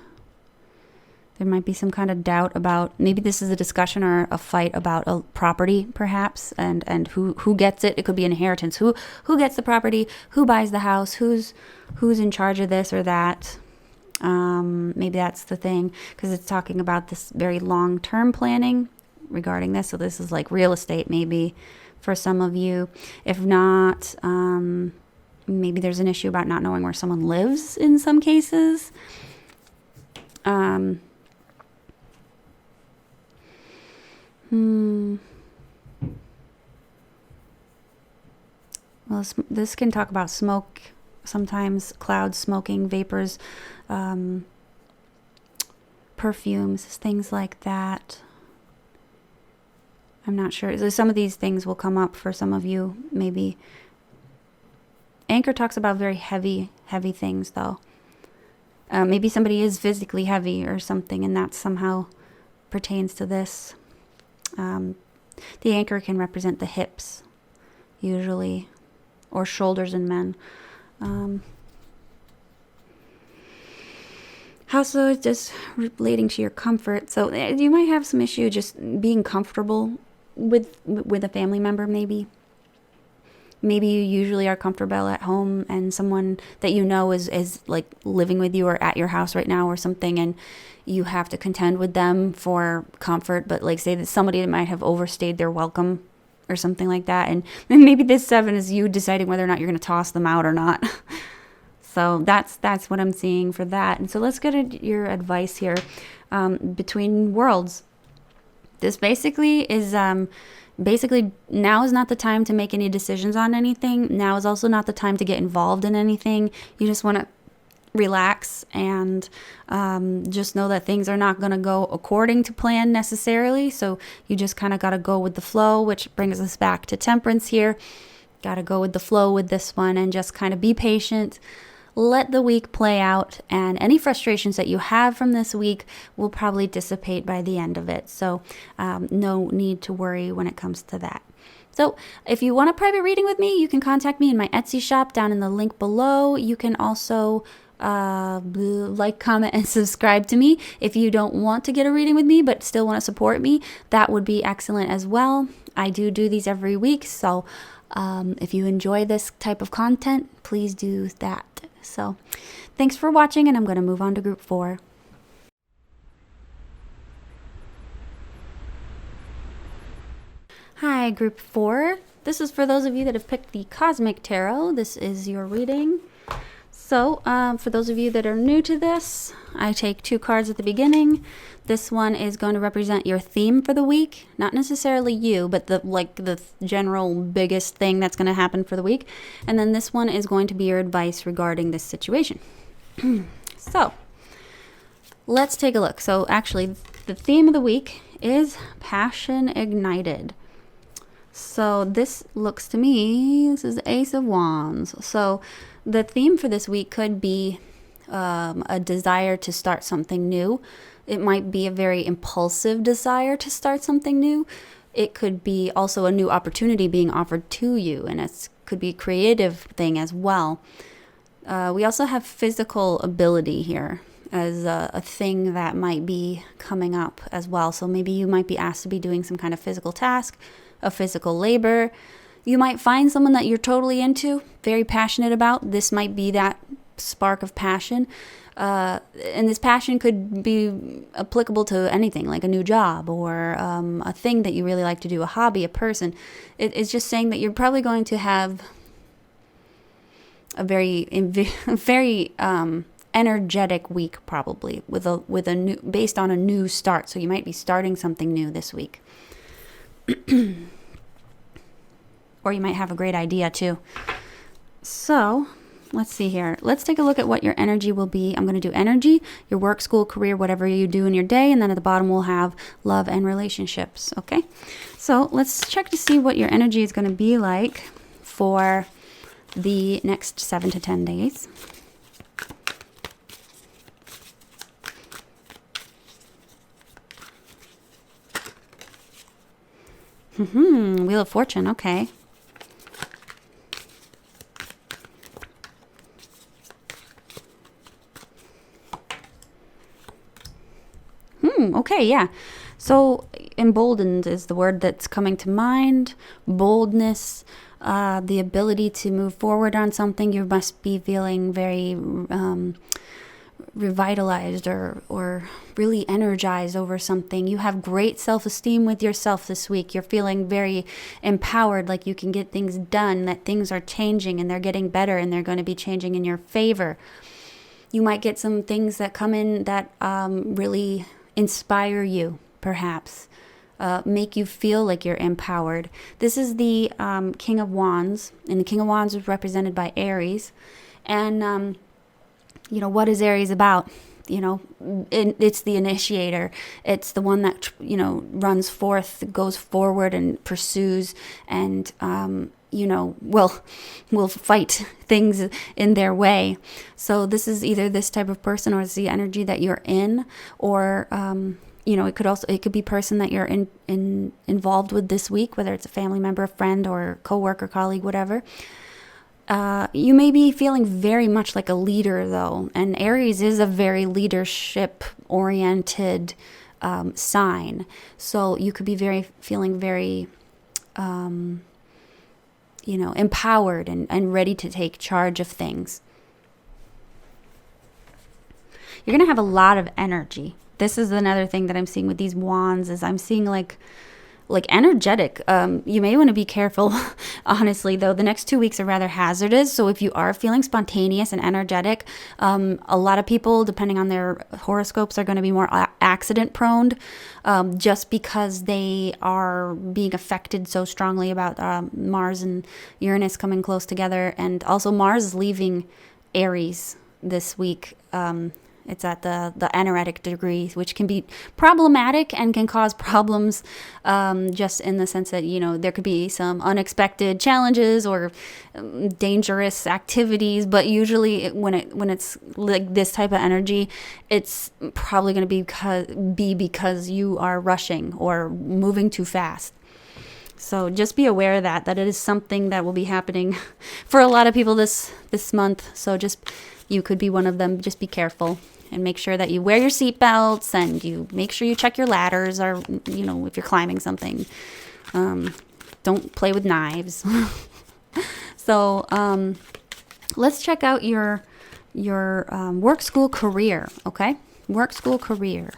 There might be some kind of doubt about, maybe this is a discussion or a fight about a property, perhaps, and who gets it. It could be inheritance. Who gets the property? Who buys the house? Who's in charge of this or that? Maybe that's the thing, because it's talking about this very long-term planning regarding this. So this is like real estate, maybe for some of you. If not, maybe there's an issue about not knowing where someone lives in some cases. Well, this can talk about smoke, sometimes clouds, smoking, vapors, perfumes, things like that. I'm not sure. So some of these things will come up for some of you, maybe. Anchor talks about very heavy things, though. Maybe somebody is physically heavy or something, and that somehow pertains to this. The anchor can represent the hips, usually, or shoulders in men. Also, it's just relating to your comfort. So you might have some issue just being comfortable with a family member, maybe. Maybe you usually are comfortable at home, and someone that you know is like living with you or at your house right now or something, and you have to contend with them for comfort. But like, say that somebody that might have overstayed their welcome or something like that, and maybe this 7 is you deciding whether or not you're going to toss them out or not. So that's what I'm seeing for that. And so let's get at your advice here. Between worlds, this basically is now is not the time to make any decisions on anything. Now is also not the time to get involved in anything. You just want to relax and just know that things are not going to go according to plan necessarily. So you just kind of got to go with the flow, which brings us back to temperance here. Got to go with the flow with this one and just kind of be patient. Let the week play out, and any frustrations that you have from this week will probably dissipate by the end of it. So no need to worry when it comes to that. So if you want a private reading with me, you can contact me in my Etsy shop down in the link below. You can also like, comment, and subscribe to me. If you don't want to get a reading with me but still want to support me, that would be excellent as well. I do these every week, so if you enjoy this type of content, please do that. So thanks for watching, and I'm going to move on to group 4. Hi, group 4. This is for those of you that have picked the Cosmic Tarot. This is your reading. So for those of you that are new to this, I take 2 cards at the beginning. This one is going to represent your theme for the week. Not necessarily you, but the general biggest thing that's going to happen for the week. And then this one is going to be your advice regarding this situation. So let's take a look. So actually, the theme of the week is Passion Ignited. So this looks to me, this is the Ace of Wands. So the theme for this week could be a desire to start something new. It might be a very impulsive desire to start something new. It could be also a new opportunity being offered to you, and it could be a creative thing as well. We also have physical ability here as a thing that might be coming up as well. So maybe you might be asked to be doing some kind of physical task, a physical labor. You might find someone that you're totally into, very passionate about. This might be that spark of passion. And this passion could be applicable to anything, like a new job or a thing that you really like to do, a hobby, a person. It's just saying that you're probably going to have a very energetic week, probably with a new, based on a new start. So you might be starting something new this week. or you might have a great idea too. So let's see here. Let's take a look at what your energy will be. I'm going to do energy, your work, school, career, whatever you do in your day. And then at the bottom, we'll have love and relationships. Okay. So let's check to see what your energy is going to be like for the next 7 to 10 days. Wheel of Fortune. Okay. Okay, yeah. So emboldened is the word that's coming to mind. Boldness, the ability to move forward on something. You must be feeling very revitalized or really energized over something. You have great self-esteem with yourself this week. You're feeling very empowered, like you can get things done, that things are changing and they're getting better and they're going to be changing in your favor. You might get some things that come in that really inspire you, perhaps, make you feel like you're empowered. This is the King of Wands, and the King of Wands is represented by Aries. And, what is Aries about? It's the initiator. It's the one that, runs forth, goes forward and pursues and, will fight things in their way. So this is either this type of person or it's the energy that you're in, or, it could be person that you're involved with this week, whether it's a family member, a friend, or coworker, colleague, whatever. You may be feeling very much like a leader, though, and Aries is a very leadership-oriented sign. So you could be feeling very, empowered and ready to take charge of things. You're going to have a lot of energy. This is another thing that I'm seeing with these wands is I'm seeing like energetic. You may want to be careful, honestly, though. The next 2 weeks are rather hazardous. So if you are feeling spontaneous and energetic, a lot of people, depending on their horoscopes, are going to be more accident prone, just because they are being affected so strongly about Mars and Uranus coming close together. And also Mars is leaving Aries this week. It's at the anaretic degree, which can be problematic and can cause problems, just in the sense that, there could be some unexpected challenges or dangerous activities. But usually when it's like this type of energy, it's probably going to be because you are rushing or moving too fast. So just be aware of that it is something that will be happening for a lot of people this month. So you could be one of them. Just be careful. And make sure that you wear your seatbelts and you make sure you check your ladders or, if you're climbing something. Don't play with knives. So let's check out your work, school, career, okay? Work, school, career.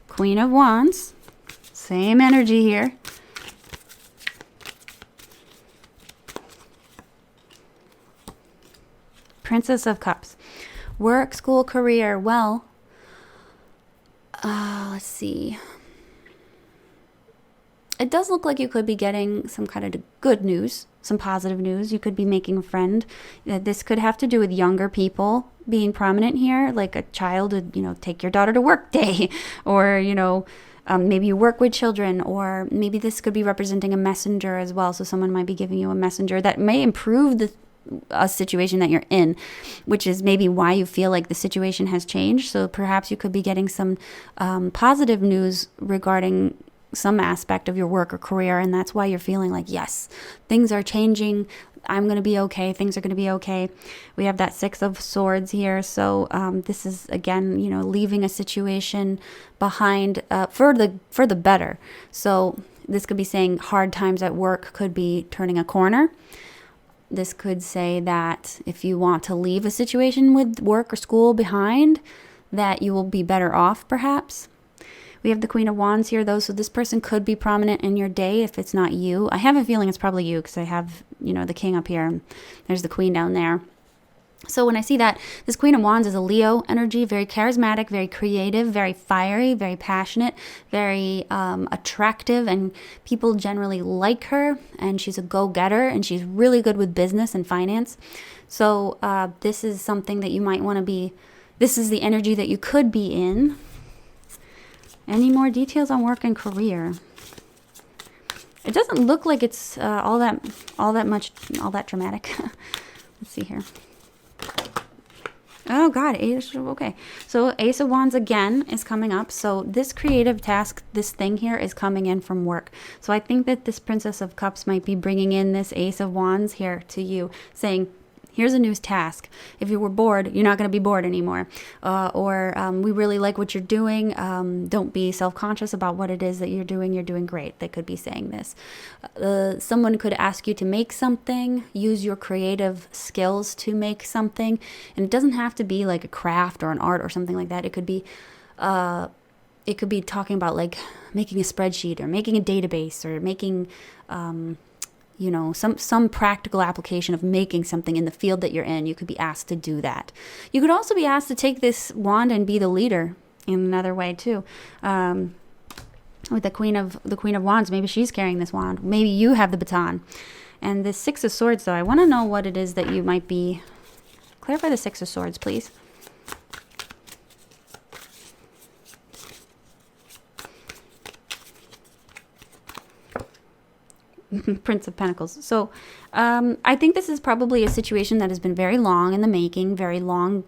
Queen of Wands. Same energy here. Princess of Cups. Work, school, career. Well, let's see. It does look like you could be getting some kind of good news, some positive news. You could be making a friend. This could have to do with younger people being prominent here, like a child would, take your daughter to work day, or, maybe you work with children, or maybe this could be representing a messenger as well. So someone might be giving you a messenger that may improve a situation that you're in, which is maybe why you feel like the situation has changed. So perhaps you could be getting some positive news regarding some aspect of your work or career, and that's why you're feeling like, yes, things are changing. I'm going to be okay. Things are going to be okay. We have that 6 of Swords here. So this is, again, leaving a situation behind for the better. So this could be saying hard times at work could be turning a corner. This could say that if you want to leave a situation with work or school behind, that you will be better off, perhaps. We have the Queen of Wands here, though, so this person could be prominent in your day if it's not you. I have a feeling it's probably you because I have, the King up here and there's the Queen down there. So when I see that, this Queen of Wands is a Leo energy, very charismatic, very creative, very fiery, very passionate, very attractive, and people generally like her, and she's a go-getter, and she's really good with business and finance. So this is something that you might want to be, this is the energy that you could be in. Any more details on work and career? It doesn't look like it's all that dramatic. Let's see here. Oh God, okay. So Ace of Wands again is coming up. So this creative task, this thing here is coming in from work. So I think that this Princess of Cups might be bringing in this Ace of Wands here to you, saying, here's a new task. If you were bored, you're not going to be bored anymore. Or we really like what you're doing. Don't be self-conscious about what it is that you're doing. You're doing great. They could be saying this. Someone could ask you to make something. Use your creative skills to make something. And it doesn't have to be like a craft or an art or something like that. It could be talking about like making a spreadsheet or making a database or making you know, some practical application of making something in the field that you're in. You could be asked to do that. You could also be asked to take this wand and be the leader in another way too. With the Queen of Wands, maybe she's carrying this wand. Maybe you have the baton. And the Six of Swords, though, I want to know what it is that you might be. Clarify the Six of Swords, please. Prince of Pentacles. So I think this is probably a situation that has been very long in the making, very long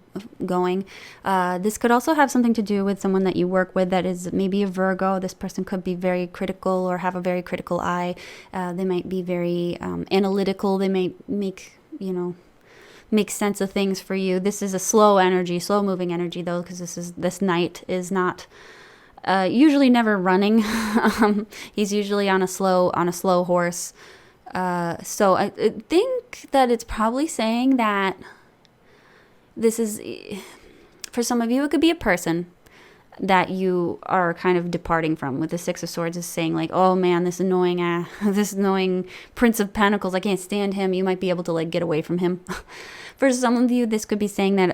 going. This could also have something to do with someone that you work with that is maybe a Virgo. This person could be very critical or have a very critical eye. They might be very analytical. They may make sense of things for you. This is a slow energy, slow moving energy though, because this knight is not usually never running. He's usually on a slow horse. So I think that it's probably saying that this is, for some of you, it could be a person that you are kind of departing from. With the Six of Swords is saying like, oh man, this annoying Prince of Pentacles, I can't stand him. You might be able to like get away from him. For some of you, this could be saying that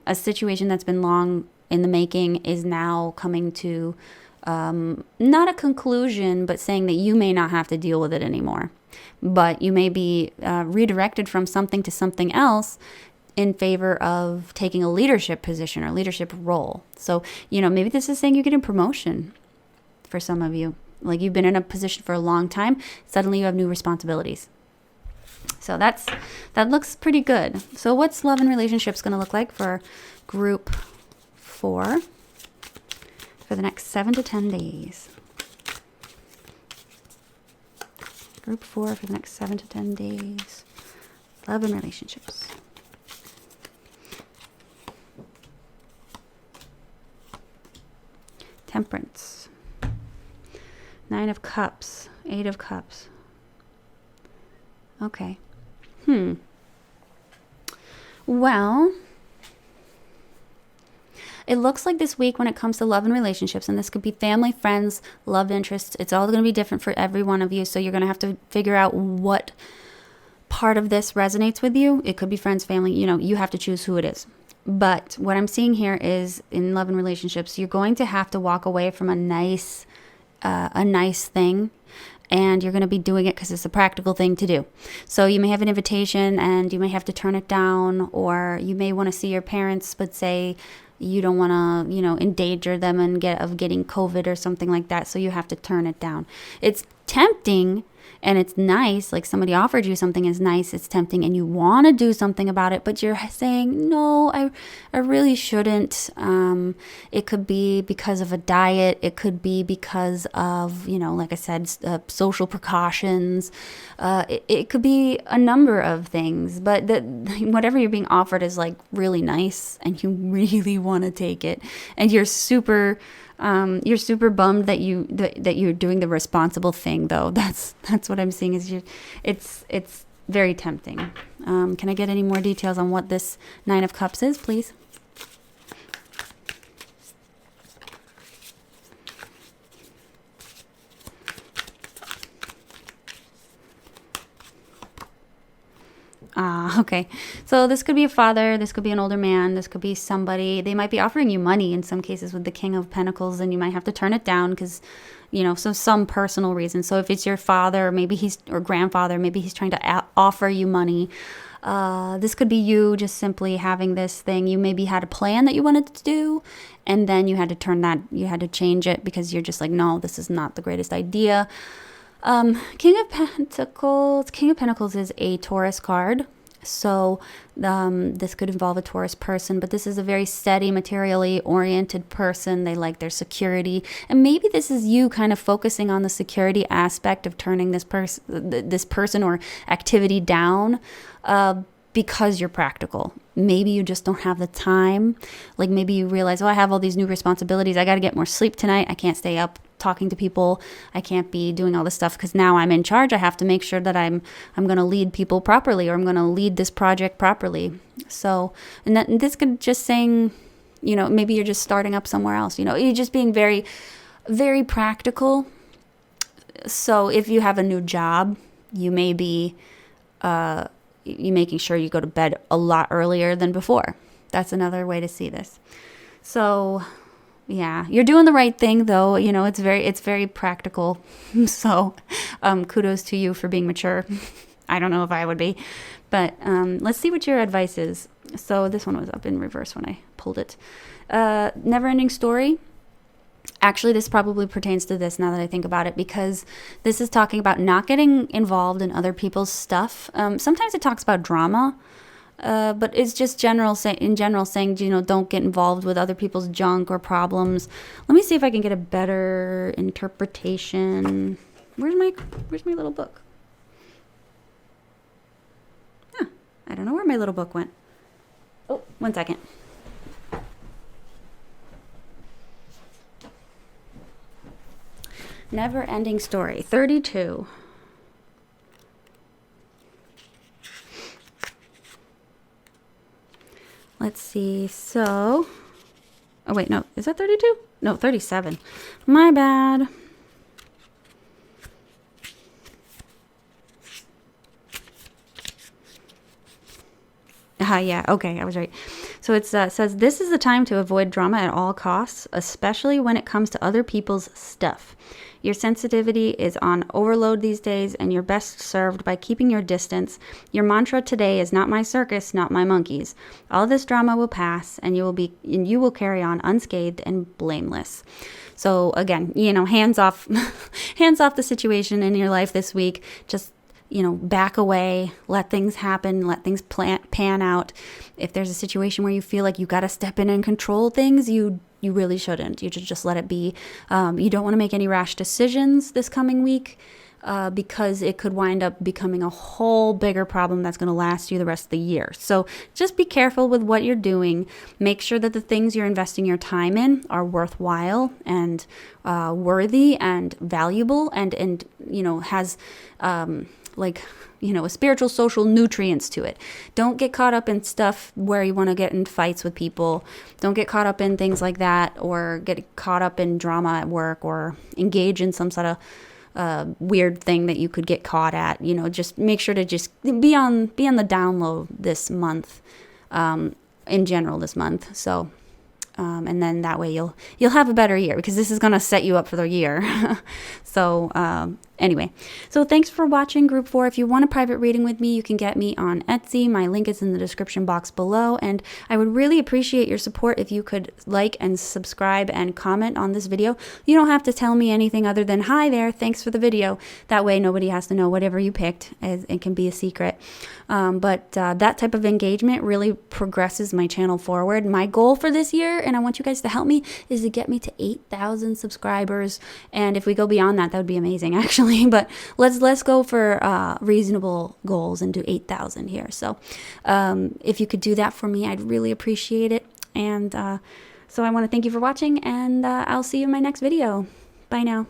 a situation that's been long in the making is now coming to not a conclusion, but saying that you may not have to deal with it anymore. But you may be redirected from something to something else in favor of taking a leadership position or leadership role. So, maybe this is saying you're getting promotion for some of you. Like you've been in a position for a long time, suddenly you have new responsibilities. So that looks pretty good. So what's love and relationships going to look like for group 4 for the next 7 to 10 days? Group 4 for the next 7 to 10 days. Love and relationships. Temperance. 9 of Cups. 8 of Cups. Okay. Well, it looks like this week when it comes to love and relationships, and this could be family, friends, love interests, it's all going to be different for every one of you. So you're going to have to figure out what part of this resonates with you. It could be friends, family, you have to choose who it is. But what I'm seeing here is in love and relationships, you're going to have to walk away from a nice thing. And you're going to be doing it because it's a practical thing to do. So you may have an invitation and you may have to turn it down, or you may want to see your parents, but say you don't want to, endanger them and getting COVID or something like that. So you have to turn it down. It's tempting and it's nice. Like somebody offered you something is nice. It's tempting and you want to do something about it, but you're saying, no, I really shouldn't. It could be because of a diet. It could be because of, like I said, social precautions. It could be a number of things, but whatever you're being offered is like really nice and you really want to take it. And you're super bummed that you're doing the responsible thing, though. That's what I'm seeing is it's very tempting. Can I get any more details on what this 9 of Cups is, please? Okay. So this could be a father, this could be an older man, this could be somebody. They might be offering you money in some cases with the King of Pentacles, and you might have to turn it down because, so some personal reason. So if it's your father, maybe or grandfather, maybe he's trying to offer you money. This could be you just simply having this thing. You maybe had a plan that you wanted to do, and then you had to change it because you're just like, no, this is not the greatest idea. King of Pentacles is a Taurus card. So this could involve a Taurus person, but this is a very steady, materially oriented person. They like their security. And maybe this is you kind of focusing on the security aspect of turning this person or activity down because you're practical. Maybe you just don't have the time. Like maybe you realize, I have all these new responsibilities. I got to get more sleep tonight. I can't stay up talking to people. I can't be doing all this stuff because now I'm in charge. I have to make sure that I'm going to lead people properly, or I'm going to lead this project properly. So, and this could just saying, maybe you're just starting up somewhere else. You're just being very, very practical. So if you have a new job, you may be you making sure you go to bed a lot earlier than before. That's another way to see this. So yeah, you're doing the right thing though. It's very practical. So kudos to you for being mature. I don't know if I would be, but let's see what your advice is. So this one was up in reverse when I pulled it. Never ending story. Actually, this probably pertains to this now that I think about it, because this is talking about not getting involved in other people's stuff. Sometimes it talks about drama, but it's just in general saying, don't get involved with other people's junk or problems. Let me see if I can get a better interpretation. Where's my little book? I don't know where my little book went. Oh, 1 second. Never ending story, 32. Let's see. So, oh wait, no, is that 32? No, 37. My bad. Yeah, okay, I was right. So it says, this is the time to avoid drama at all costs, especially when it comes to other people's stuff. Your sensitivity is on overload these days, and you're best served by keeping your distance. Your mantra today is not my circus, not my monkeys. All this drama will pass, and you will carry on unscathed and blameless. So again, hands off the situation in your life this week. Just back away, let things happen, let things pan out. If there's a situation where you feel like you got to step in and control things, you really shouldn't. You should just let it be. You don't want to make any rash decisions this coming week because it could wind up becoming a whole bigger problem that's going to last you the rest of the year. So just be careful with what you're doing. Make sure that the things you're investing your time in are worthwhile and worthy and valuable and has a spiritual, social nutrients to it. Don't get caught up in stuff where you want to get in fights with people. Don't get caught up in things like that, or get caught up in drama at work, or engage in some sort of weird thing that you could get caught at. Just make sure to just be on the down low this month, in general this month. So, and then that way you'll have a better year, because this is going to set you up for the year. So, anyway, so thanks for watching Group 4. If you want a private reading with me, you can get me on Etsy. My link is in the description box below, and I would really appreciate your support if you could like and subscribe and comment on this video. You don't have to tell me anything other than, hi there, thanks for the video. That way nobody has to know whatever you picked. It can be a secret. But that type of engagement really progresses my channel forward. My goal for this year, and I want you guys to help me, is to get me to 8,000 subscribers. And if we go beyond that would be amazing, actually. But let's go for reasonable goals and do 8,000 here. So if you could do that for me, I'd really appreciate it. And so I want to thank you for watching, and I'll see you in my next video. Bye now.